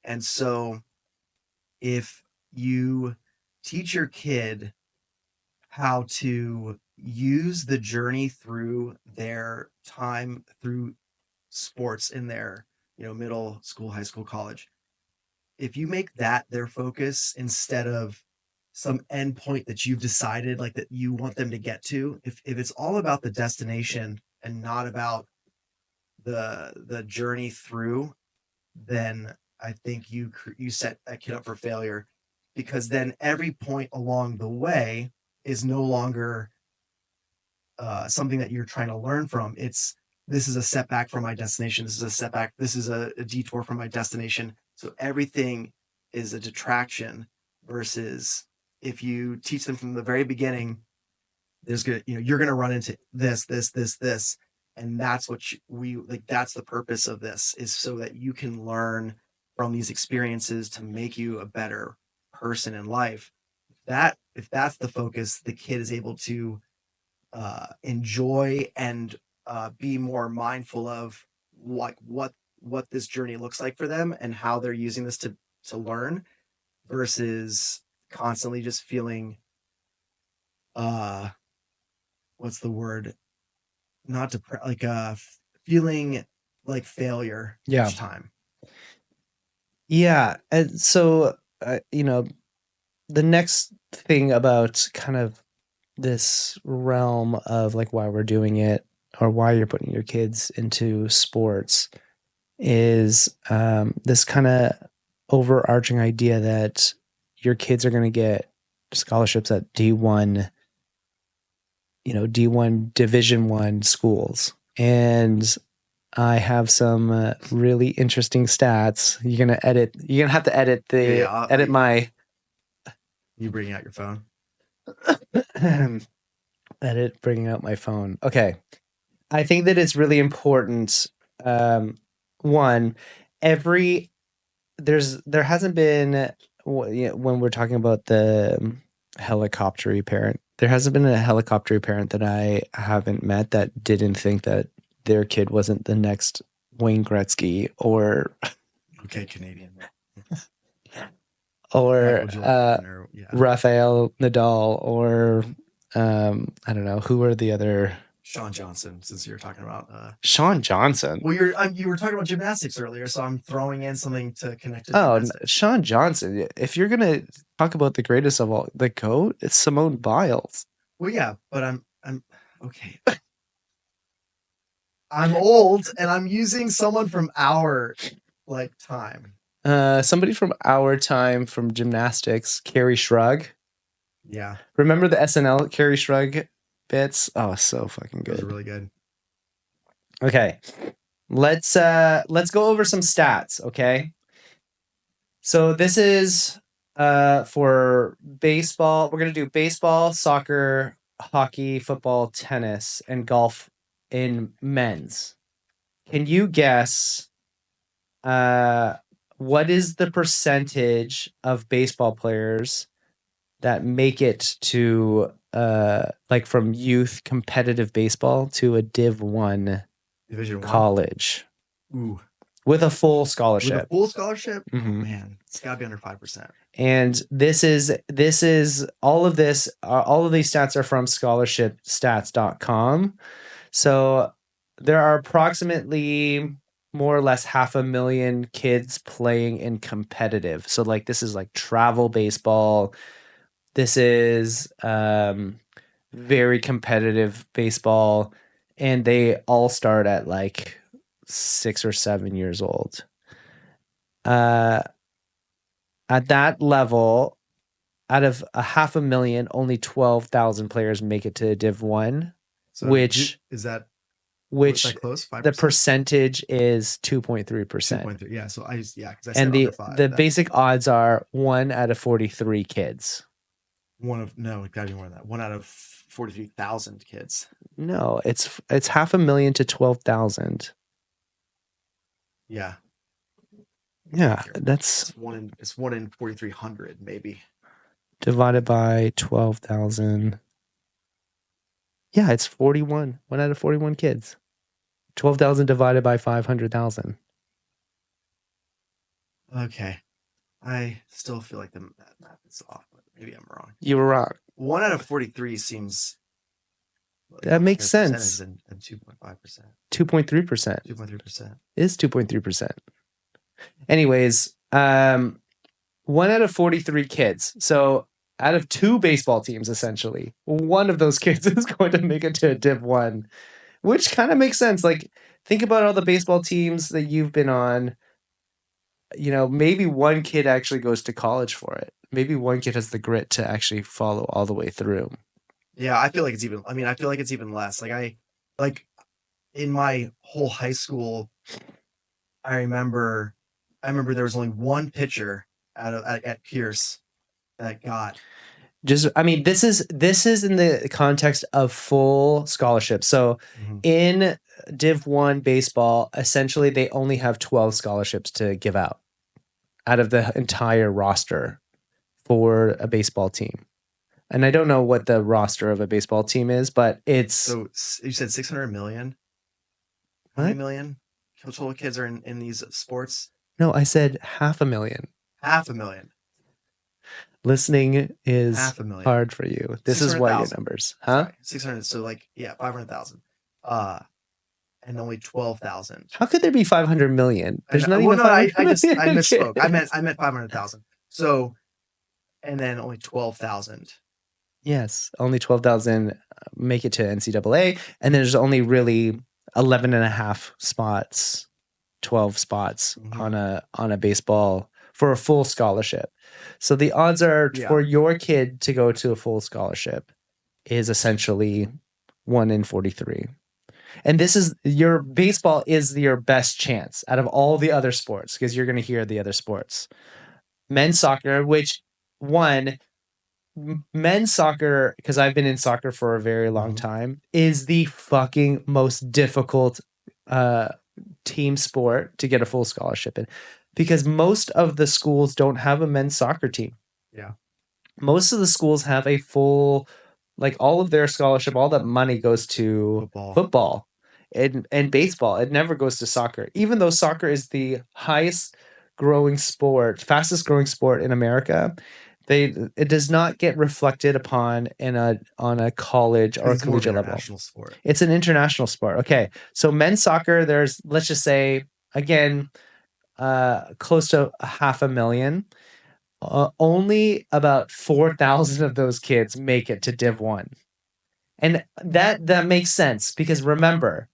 B: And so if you teach your kid how to use the journey through their time through sports in their middle school, high school, college, if you make that their focus instead of some end point that you've decided like that you want them to get to, if it's all about the destination and not about the journey through, then I think you set a kid up for failure, because then every point along the way is no longer something that you're trying to learn from. This is a setback from my destination. This is a setback. This is a detour from my destination. So everything is a detraction, versus if you teach them from the very beginning, you're gonna run into this, and that's what we like. That's the purpose of this, is so that you can learn from these experiences to make you a better person in life. If that's the focus, the kid is able to enjoy and be more mindful of what this journey looks like for them and how they're using this to learn, versus constantly just feeling what's the word, not feeling like failure each time.
A: Yeah. And so the next thing about kind of this realm of like why we're doing it, or why you're putting your kids into sports, is this kind of overarching idea that your kids are going to get scholarships at D1, D1 Division 1 schools. And I have some really interesting stats. You're going to have to edit my
B: you bringing out your phone.
A: Edit bringing out my phone. Okay. I think that it's really important. One, there hasn't been, when we're talking about the helicoptery parent, there hasn't been a helicoptery parent that I haven't met that didn't think that their kid wasn't the next Wayne Gretzky or
B: Canadian.
A: or Rafael Nadal, or I don't know, who are the other.
B: Sean Johnson, since you're talking about
A: Sean Johnson.
B: Well, you were talking about gymnastics earlier, so I'm throwing in something to connect to
A: gymnastics. Sean Johnson. If you're gonna talk about the greatest of all, the GOAT, it's Simone Biles.
B: Well, yeah, but I'm okay. I'm old and I'm using someone from our time.
A: Somebody from our time from gymnastics, Carrie Shrug.
B: Yeah.
A: Remember the SNL Carrie Shrug bits? Oh, so fucking good.
B: Those are really good.
A: Okay. Let's go over some stats, okay? So this is for baseball. We're going to do baseball, soccer, hockey, football, tennis, and golf in men's. Can you guess what is the percentage of baseball players that make it to from youth competitive baseball to a Div 1
B: Division
A: college?
B: 1? Ooh.
A: With a full scholarship.
B: With a full scholarship?
A: Mm-hmm.
B: Oh, man, it's got to be under 5%.
A: And this is all of this. All of these stats are from scholarshipstats.com. So there are approximately more or less 500,000 kids playing in competitive. So this is travel baseball. This is very competitive baseball, and they all start at 6 or 7 years old. At that level, out of 500,000, only 12,000 players make it to Div 1,
B: so
A: which
B: is that
A: close? 5%? The percentage is 2.3%.
B: 2.3. Yeah. So because I said
A: and
B: under 5.
A: The basic odds are 1 out of 43 kids.
B: It gotta be more than that. 1 out of 43,000 kids.
A: No, it's 500,000 to 12,000.
B: Yeah.
A: Yeah, that's
B: it's 1 in 4,300 maybe.
A: Divided by 12,000. Yeah, it's 41. 1 out of 41 kids. 12,000 divided by 500,000.
B: Okay. I still feel like that math is off, but maybe I'm wrong.
A: You were wrong.
B: 1 out of 43 seems like
A: that makes sense.
B: Than 2.5%.
A: 2.3%.
B: 2.3%
A: is 2.3%. Anyways, 1 out of 43 kids. So out of 2 baseball teams, essentially, one of those kids is going to make it to a Div 1, which kind of makes sense. Like, think about all the baseball teams that you've been on. You know, maybe one kid actually goes to college for it. Maybe one kid has the grit to actually follow all the way through.
B: Yeah, I feel like it's even. I mean, I feel like it's even less. Like in my whole high school, I remember there was only one pitcher at Pierce that got.
A: Just, I mean, this is in the context of full scholarship. So in Div 1 baseball, essentially they only have 12 scholarships to give out of the entire roster for a baseball team. And I don't know what the roster of a baseball team is, but it's...
B: So you said 600 million? How many million total kids are in these sports?
A: No, I said 500,000.
B: 500,000.
A: Listening is
B: 500,000
A: hard for you. This is why your numbers. Huh?
B: Sorry, 600. So like, yeah, 500,000. And only 12,000.
A: How could there be 500 million? There's not even 500
B: I misspoke. I meant 500,000. So, and then only 12,000.
A: Yes, only 12,000 make it to NCAA, and there's only really 11 and a half spots, 12 spots on a baseball for a full scholarship. So the odds are for your kid to go to a full scholarship is essentially 1 in 43. And this is your baseball is your best chance out of all the other sports, because you're going to hear the other sports. Men's soccer, which men's soccer, because I've been in soccer for a very long time, is the fucking most difficult team sport to get a full scholarship in, because most of the schools don't have a men's soccer team.
B: Yeah.
A: Most of the schools have a full, like, all of their scholarship, all that money goes to football and baseball. It never goes to soccer, even though soccer is the highest growing sport, fastest growing sport in America. It does not get reflected upon on a college or a collegiate level.
B: Sport.
A: It's an international sport. Okay, so men's soccer, there's, let's just say, again, close to 500,000. Only about 4,000 of those kids make it to Div 1, and that makes sense, because remember,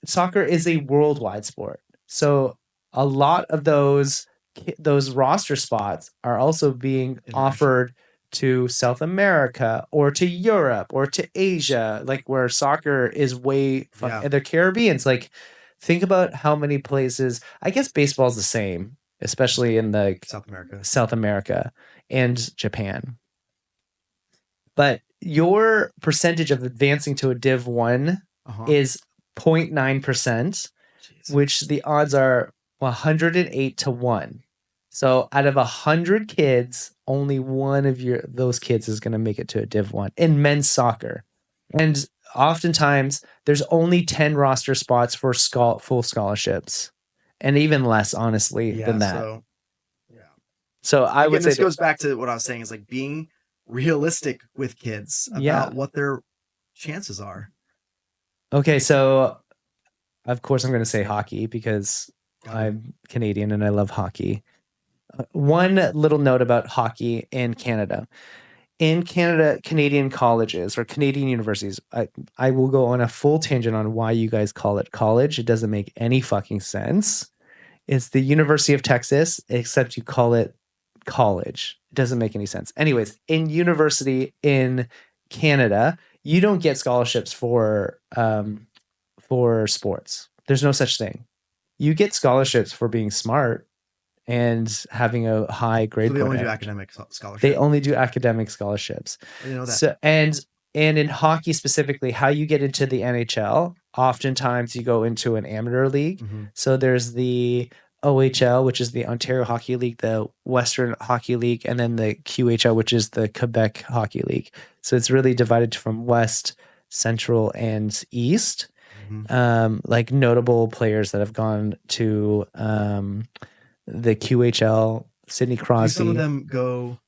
A: soccer is a worldwide sport, so a lot of those roster spots are also being offered to South America or to Europe or to Asia, like where soccer is way the Caribbean's. Like, think about how many places. I guess baseball's the same, especially in the South America and Japan. But your percentage of advancing to a Div 1 is 0.9%, which the odds are 108 to 1. So out of 100 kids, only one of those kids is going to make it to a Div 1 in men's soccer. And oftentimes there's only 10 roster spots for full scholarships, and even less, honestly, than that. So I would say
B: this goes back to what I was saying, is like being realistic with kids about what their chances are.
A: Okay, so of course I'm going to say hockey, because I'm Canadian and I love hockey. One little note about hockey in Canada. In Canada, Canadian colleges or Canadian universities, I will go on a full tangent on why you guys call it college. It doesn't make any fucking sense. It's the University of Texas, except you call it college. It doesn't make any sense. Anyways, in university in Canada, you don't get scholarships for sports. There's no such thing. You get scholarships for being smart and having a high grade.
B: So they only do academic scholarships.
A: They only do academic scholarships.
B: I didn't know that.
A: So, and in hockey specifically, how you get into the NHL, oftentimes you go into an amateur league. So there's the OHL, which is the Ontario Hockey League, the Western Hockey League, and then the QHL, which is the Quebec Hockey League. So it's really divided from West, Central, and East. Like notable players that have gone to the QHL, Sidney Crosby.
B: Do some of them go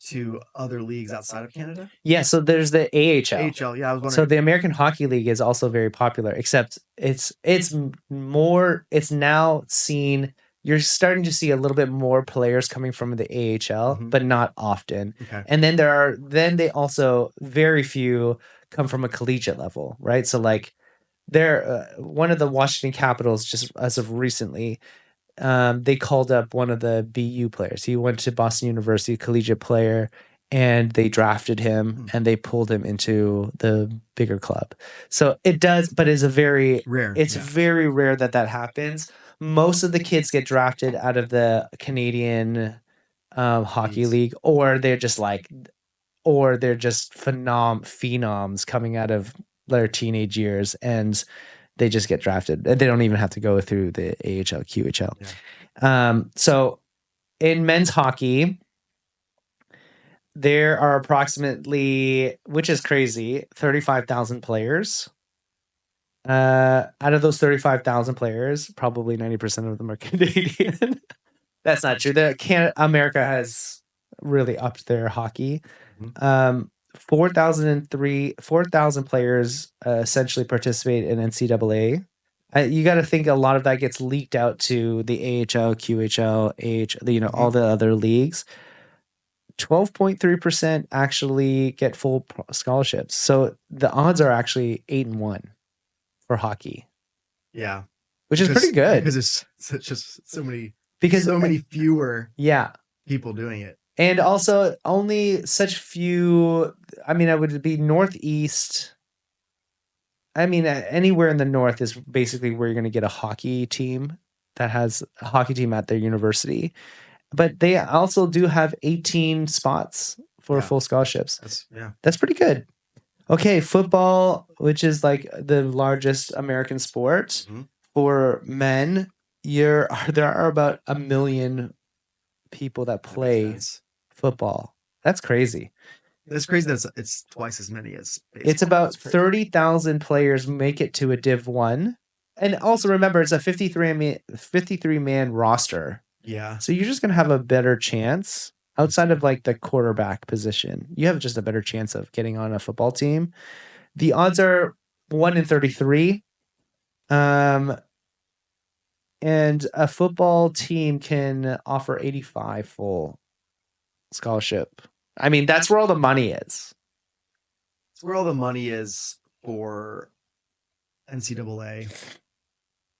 B: to other leagues outside of Canada?
A: Yeah, so there's the AHL.
B: AHL, yeah, I was wondering.
A: So the American Hockey League is also very popular, except it's now seen. You're starting to see a little bit more players coming from the AHL, but not often.
B: Okay.
A: And then they also very few come from a collegiate level, right? So like one of the Washington Capitals just as of recently, they called up one of the BU players. He went to Boston University, collegiate player, and they drafted him and they pulled him into the bigger club. So it does, but it's very rare. It's very rare that happens. Most of the kids get drafted out of the Canadian Hockey League, or they're just phenoms coming out of their teenage years, and they just get drafted. They don't even have to go through the AHL, QHL. Yeah. So in men's hockey, there are approximately, which is crazy, 35,000 players. Out of those 35,000 players, probably 90% of them are Canadian. That's not true. America has really upped their hockey. 4,000 players essentially participate in NCAA. You got to think a lot of that gets leaked out to the AHL, QHL, all the other leagues. 12.3% actually get full scholarships. So the odds are actually 8-1 for hockey.
B: Yeah.
A: Which is pretty good.
B: Because it's just so many fewer people doing it.
A: And also only such few, I would be Northeast. Anywhere in the North is basically where you're going to get a hockey team that has a hockey team at their university. But they also do have 18 spots for full scholarships. That's pretty good. Okay, football, which is like the largest American sport for men, there are about 1 million people that play football. That's crazy.
B: It's crazy that it's twice as many as baseball.
A: It's about 30,000 players make it to a Div 1. And also remember, it's a 53-man roster.
B: Yeah.
A: So you're just going to have a better chance outside of like the quarterback position. You have just a better chance of getting on a football team. The odds are 1 in 33. And a football team can offer 85 full scholarship. That's where all the money is.
B: It's where all the money is for NCAA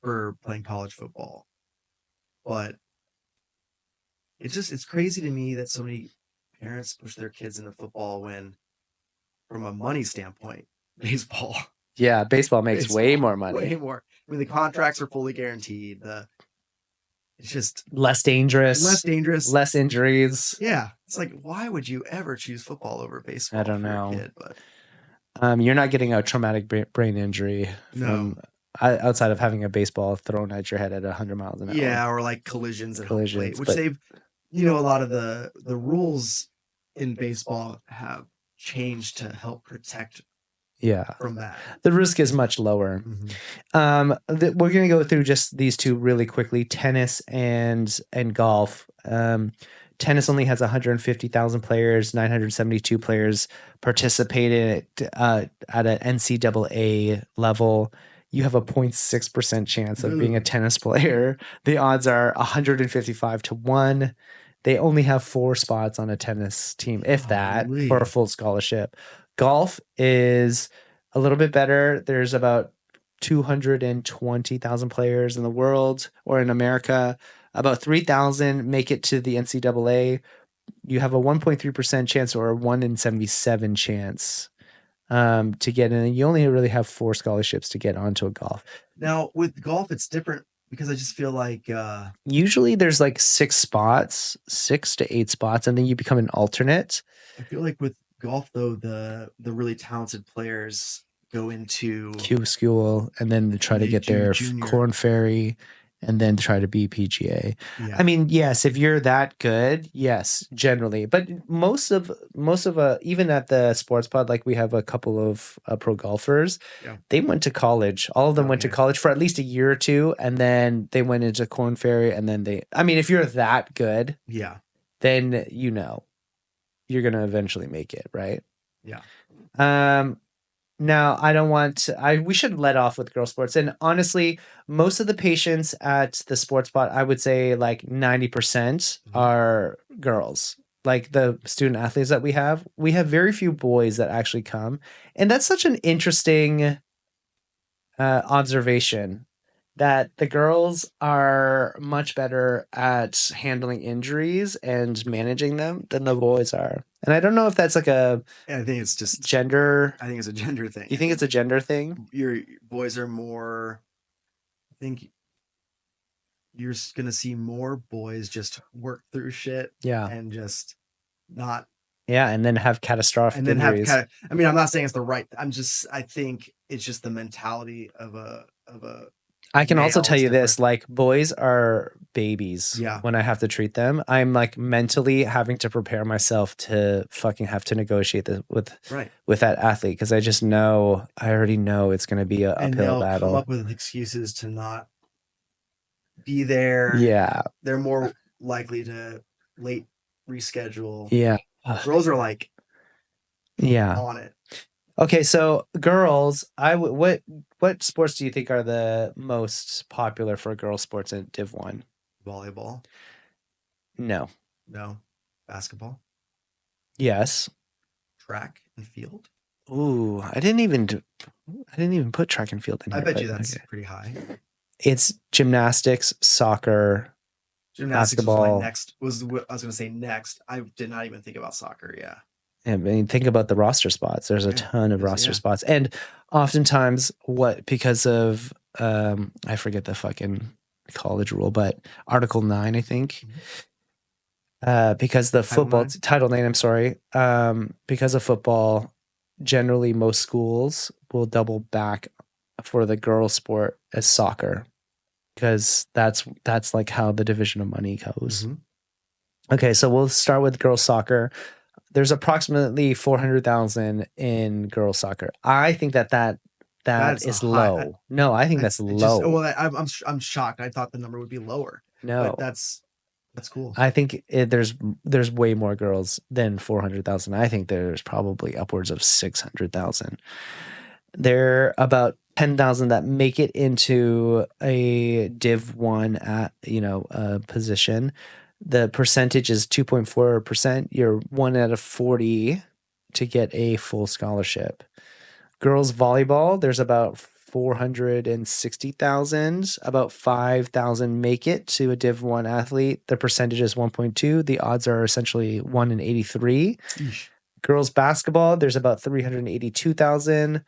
B: for playing college football. But it's crazy to me that so many parents push their kids into football when, from a money standpoint, baseball.
A: Yeah, baseball makes way more money.
B: Way more. The contracts are fully guaranteed. It's just
A: less dangerous. Less injuries.
B: Yeah. It's like, why would you ever choose football over baseball?
A: I don't know.
B: For your kid, but
A: you're not getting a traumatic brain injury from outside of having a baseball thrown at your head at 100 miles an hour.
B: Yeah, or like collisions at home plate, which they've, a lot of the rules in baseball have changed to help protect from that.
A: The risk is much lower. We're going to go through just these two really quickly, tennis and golf. Tennis only has 150,000 players, 972 players participated at an NCAA level. You have a 0.6% chance of being a tennis player. The odds are 155 to 1. They only have 4 spots on a tennis team, if that, for a full scholarship. Golf is a little bit better. There's about 220,000 players in the world or in America. About 3,000 make it to the NCAA. You have a 1.3% chance or a 1 in 77 chance to get in. You only really have 4 scholarships to get onto a golf.
B: Now, with golf, it's different because I just feel like
A: usually there's like 6 to 8 spots, and then you become an alternate.
B: I feel like with golf, though, the really talented players go into
A: Q School and then try to get their Corn Ferry and then try to be PGA. Yeah. Yes, if you're that good, yes, generally. But most of even at the sports pod, like we have a couple of pro golfers, they went to college. All of them went to college for at least a year or 2, and then they went into Corn Ferry, and then if you're that good, then you're going to eventually make it, right?
B: Yeah.
A: Now I don't want to, we should let off with girl sports. And honestly, most of the patients at the sports spot, I would say like 90% are girls. Like the student athletes that we have very few boys that actually come. And that's such an interesting observation, that the girls are much better at handling injuries and managing them than the boys are. And I don't know if that's like
B: I think it's just
A: gender.
B: I think it's a gender thing.
A: You think it's a gender thing?
B: Your boys are more, I think you're going to see more boys just work through shit.
A: Yeah.
B: And just not.
A: Yeah. And then have catastrophic injuries.
B: I mean, I'm not saying it's the right. I think it's just the mentality of a
A: I can also tell you this, like boys are babies.
B: Yeah.
A: When I have to treat them, I'm like mentally having to prepare myself to fucking have to negotiate with that athlete. Because I already know it's going to be an uphill battle.
B: Come up with excuses to not be there.
A: Yeah.
B: They're more likely to late reschedule.
A: Yeah.
B: Girls are like, on it.
A: Okay, so girls, what sports do you think are the most popular for girl sports in Div 1?
B: Volleyball.
A: No.
B: Basketball.
A: Yes.
B: Track and field.
A: Ooh, I didn't even put track and field in here.
B: I bet you that's pretty high.
A: It's gymnastics, soccer, basketball.
B: Was what I was going to say next. I did not even think about soccer. Yeah.
A: I mean, think about the roster spots. There's a ton of roster spots. And oftentimes because of, I forget the fucking college rule, but Article 9, I think, because the Title 9, I'm sorry. Because of football, generally most schools will double back for the girls sport as soccer, because that's like how the division of money goes. Okay. So we'll start with girls soccer. There's approximately 400,000 in girls soccer. I think that is low. No, I think that's low.
B: I'm shocked. I thought the number would be lower.
A: No,
B: but that's cool.
A: I think there's way more girls than 400,000. I think there's probably upwards of 600,000. There are about 10,000 that make it into a Div 1 position. The percentage is 2.4%. You're 1 out of 40 to get a full scholarship. Girls volleyball, there's about 460,000. About 5,000 make it to a Div 1 athlete. The percentage is 1.2. The odds are essentially 1 in 83. Eesh. Girls basketball, there's about 382,000.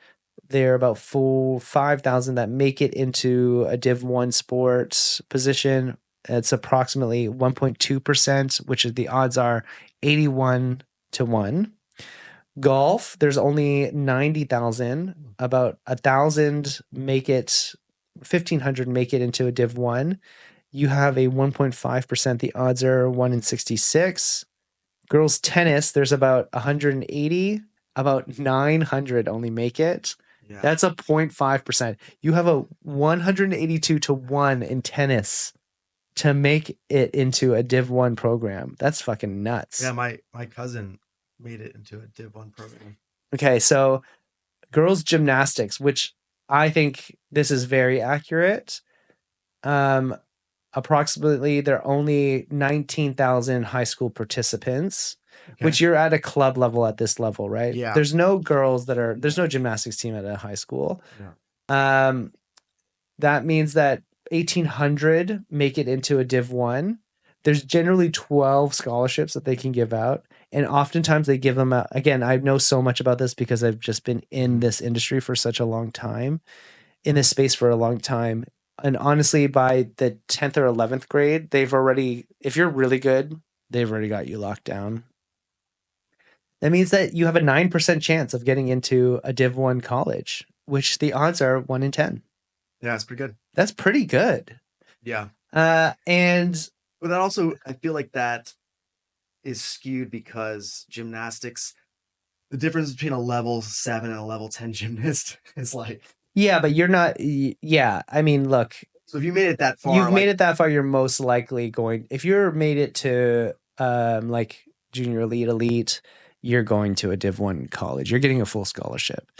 A: There are about 5,000 that make it into a Div 1 sports position. It's approximately 1.2%, which is the odds are 81 to 1. Golf, there's only 90,000. About 1,000 make it, 1,500 make it into a Div 1. You have a 1.5%. The odds are 1 in 66. Girls tennis, there's about 180. About 900 only make it. Yeah. That's a 0.5%. You have a 182 to 1 in tennis to make it into a Div 1 program. That's fucking nuts.
B: Yeah, my cousin made it into a Div 1 program.
A: Okay, so girls gymnastics, which I think this is very accurate. Approximately there are only 19,000 high school participants, which you're at a club level at this level, right?
B: Yeah.
A: There's no there's no gymnastics team at a high school.
B: Yeah.
A: That means that 1,800 make it into a Div 1. There's generally 12 scholarships that they can give out. And oftentimes they give them out. Again, I know so much about this because I've just been in this industry for such a long time, in this space for a long time. And honestly, by the 10th or 11th grade, if you're really good, they've already got you locked down. That means that you have a 9% chance of getting into a Div 1 college, which the odds are 1 in 10.
B: Yeah, it's pretty good.
A: That's pretty good.
B: Yeah.
A: But
B: that also, I feel like that is skewed because gymnastics, the difference between a level 7 and a level 10 gymnast is like.
A: Yeah, but you're not. Yeah, I mean, look.
B: So if you made it that far,
A: you've made it that far, you're most likely going. If you're made it to like junior elite, you're going to a Div 1 college. You're getting a full scholarship.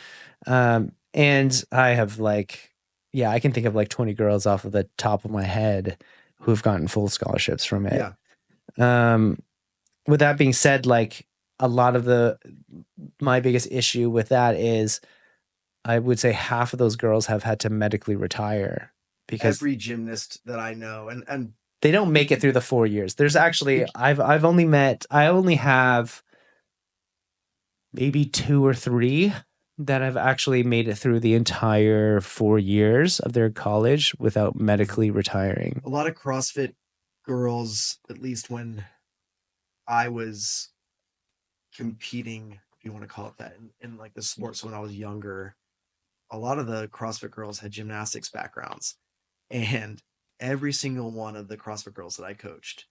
A: And I have like, yeah, I can think of like 20 girls off of the top of my head who've gotten full scholarships from it.
B: Yeah.
A: With that being said, like a lot of my biggest issue with that is I would say half of those girls have had to medically retire because
B: every gymnast that I know and
A: they don't make it through the 4 years. There's actually, I only have maybe 2 or 3 that have actually made it through the entire 4 years of their college without medically retiring.
B: A lot of CrossFit girls, at least when I was competing, if you want to call it that, in like the sports when I was younger, a lot of the CrossFit girls had gymnastics backgrounds, and every single one of the CrossFit girls that I coached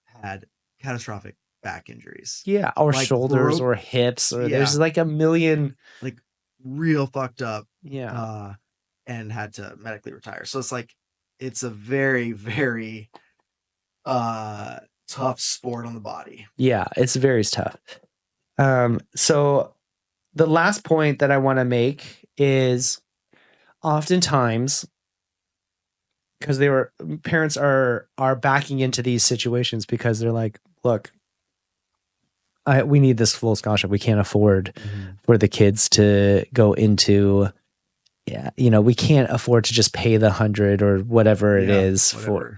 B: had catastrophic back injuries.
A: Yeah, or like shoulders or hips, or there's like a million,
B: like real fucked up.
A: Yeah.
B: And had to medically retire. So it's like, it's a very, very tough sport on the body.
A: Yeah, it's very tough. So the last point that I want to make is oftentimes, because parents are backing into these situations because they're like, look, we need this full scholarship. We can't afford for the kids to go into, we can't afford to just pay the 100 or whatever it is for,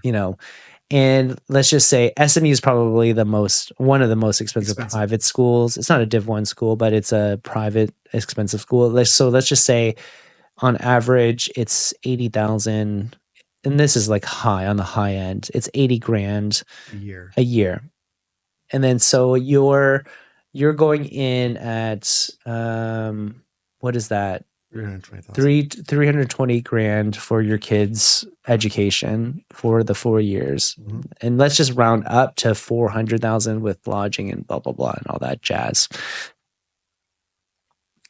A: and let's just say SMU is probably one of the most expensive private schools. It's not a Div 1 school, but it's a private expensive school. So let's just say on average, it's 80,000. And this is like on the high end. It's 80 grand a year. And then so you're going in at what is that? 320 grand for your kids' education for the 4 years. And let's just round up to 400,000 with lodging and blah blah blah and all that jazz.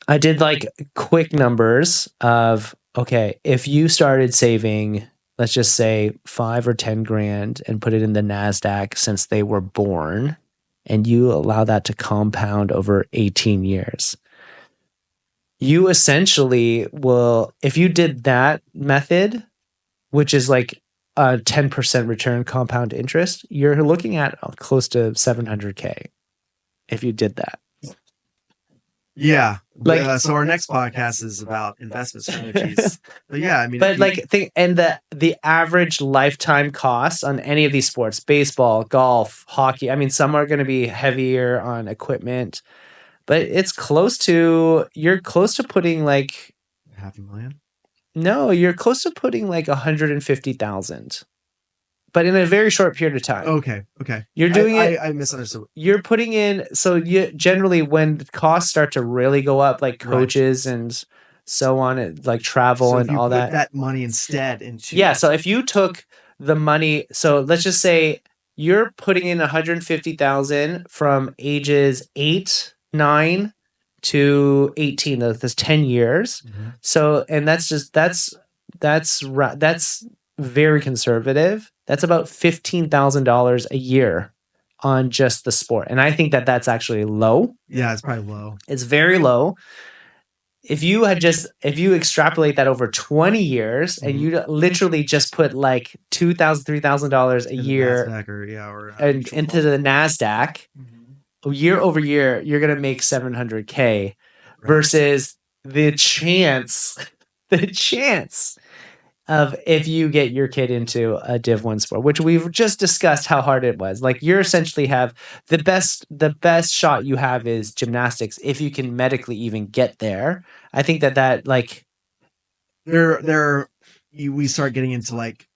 A: I did like quick numbers of, okay, if you started saving, let's just say 5 or 10 grand and put it in the NASDAQ since they were born, and you allow that to compound over 18 years, you essentially will, if you did that method, which is like a 10% return compound interest, you're looking at close to 700K if you did that.
B: Yeah. Like, so our next podcast is about investment strategies. But yeah, I mean,
A: but the average lifetime cost on any of these sports, baseball, golf, hockey, I mean, some are going to be heavier on equipment, but you're close to putting like
B: $500,000.
A: No, you're close to putting like 150,000. But in a very short period of time.
B: Okay.
A: You're doing it.
B: I misunderstood.
A: You're putting in. So you generally, when costs start to really go up, like coaches and so on, like travel and all that.
B: That money instead into.
A: Yeah. So if you took the money, so let's just say you're putting in 150,000 from ages 8, 9 to 18. That's 10 years. So, and that's very conservative. That's about $15,000 a year on just the sport. And I think that's actually low.
B: Yeah, it's probably low.
A: It's very low. If you extrapolate that over 20 years and you literally just put like $2,000, $3,000 a year into the NASDAQ, year over year, you're going to make 700K versus the chance of if you get your kid into a Div 1 sport, which we've just discussed how hard it was. Like, you essentially have the best shot you have is gymnastics. If you can medically even get there, I think that like
B: we start getting into like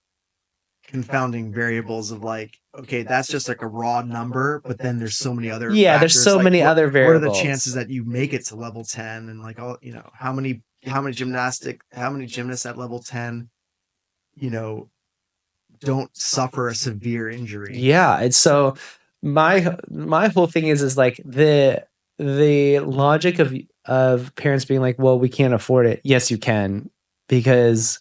B: confounding variables of like, okay, that's just like a raw number, but then there's so many other
A: factors. There's so many other variables.
B: What are the chances that you make it to level 10 and like all, how many gymnasts at level 10 don't suffer a severe injury.
A: Yeah. And so my whole thing is like the logic of parents being like, well, we can't afford it. Yes, you can, because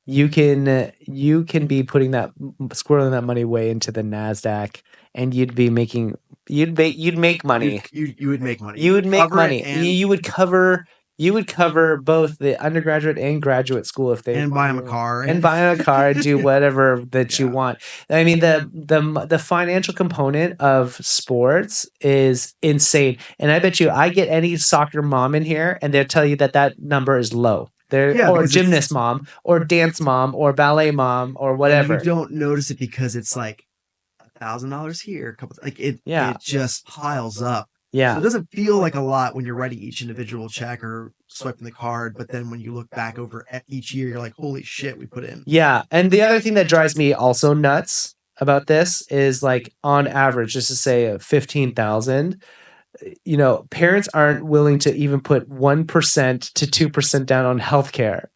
A: you can be putting squirreling that money way into the NASDAQ, and you'd be making You'd make money.
B: You would make money.
A: You would make money. You would cover both the undergraduate and graduate school if they
B: buy them a car
A: and do whatever that you want. I mean, the financial component of sports is insane, and I bet you I get any soccer mom in here, and they'll tell you that number is low. Or gymnast mom, or dance mom, or ballet mom, or whatever.
B: And you don't notice it because it's like $1,000 here, it just piles up.
A: Yeah.
B: So it doesn't feel like a lot when you're writing each individual check or swiping the card, but then when you look back over each year, you're like, holy shit, we put in.
A: Yeah. And the other thing that drives me also nuts about this is, like, on average, just to say 15,000, parents aren't willing to even put 1% to 2% down on healthcare.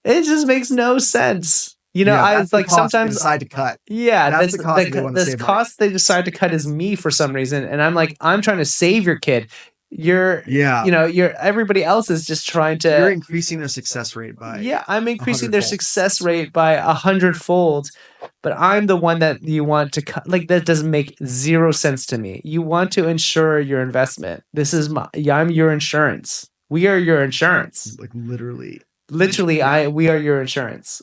A: It just makes no sense. I like sometimes
B: decide to cut.
A: Yeah, that's the cost they decide to cut is me for some reason, and I'm like, I'm trying to save your kid. You're everybody else is just trying to.
B: You're increasing their success rate by.
A: Yeah, I'm increasing their success rate by 100-fold, but I'm the one that you want to cut. Like, that doesn't make zero sense to me. You want to insure your investment. I'm your insurance. We are your insurance.
B: Like literally,
A: we are your insurance.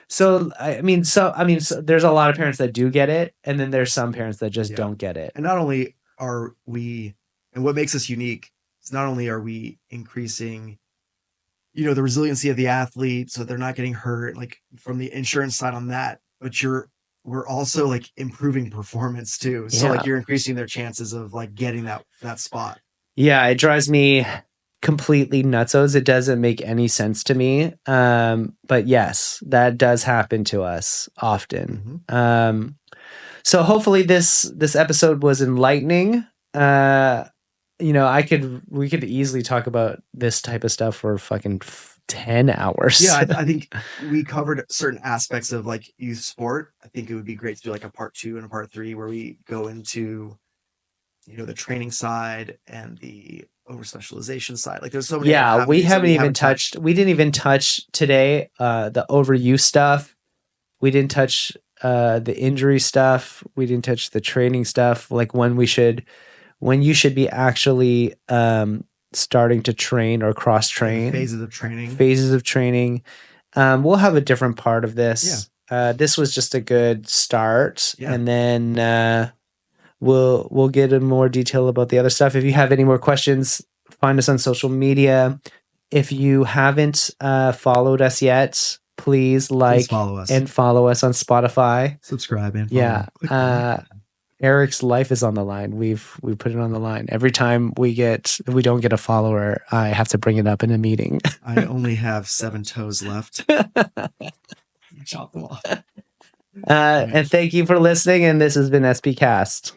A: So there's a lot of parents that do get it, and then there's some parents that just don't get it.
B: And not only are we, and what makes us unique is not only are we increasing, the resiliency of the athlete, so they're not getting hurt, like from the insurance side on that, but we're also like improving performance too. So like you're increasing their chances of like getting that spot. Yeah,
A: it drives me completely nutsos. It doesn't make any sense to me. But yes, that does happen to us often. Mm-hmm. So hopefully this episode was enlightening. We could easily talk about this type of stuff for fucking 10 hours.
B: Yeah, I think we covered certain aspects of like youth sport. I think it would be great to do like a part 2 and a part 3 where we go into, the training side and the over specialization side. Like there's so many.
A: Yeah, we didn't even touch today the overuse stuff. We didn't touch the injury stuff. We didn't touch the training stuff. Like when you should be actually starting to train or cross train.
B: Phases of training.
A: We'll have a different part of this. Yeah. This was just a good start. Yeah. And then we'll get in more detail about the other stuff. If you have any more questions, find us on social media. If you haven't followed us yet, please follow us. And follow us on Spotify.
B: Subscribe and follow.
A: Yeah. Eric's life is on the line. We've put it on the line. Every time we don't get a follower, I have to bring it up in a meeting.
B: I only have 7 toes left. Chop them off.
A: And thank you for listening. And this has been SPCAST.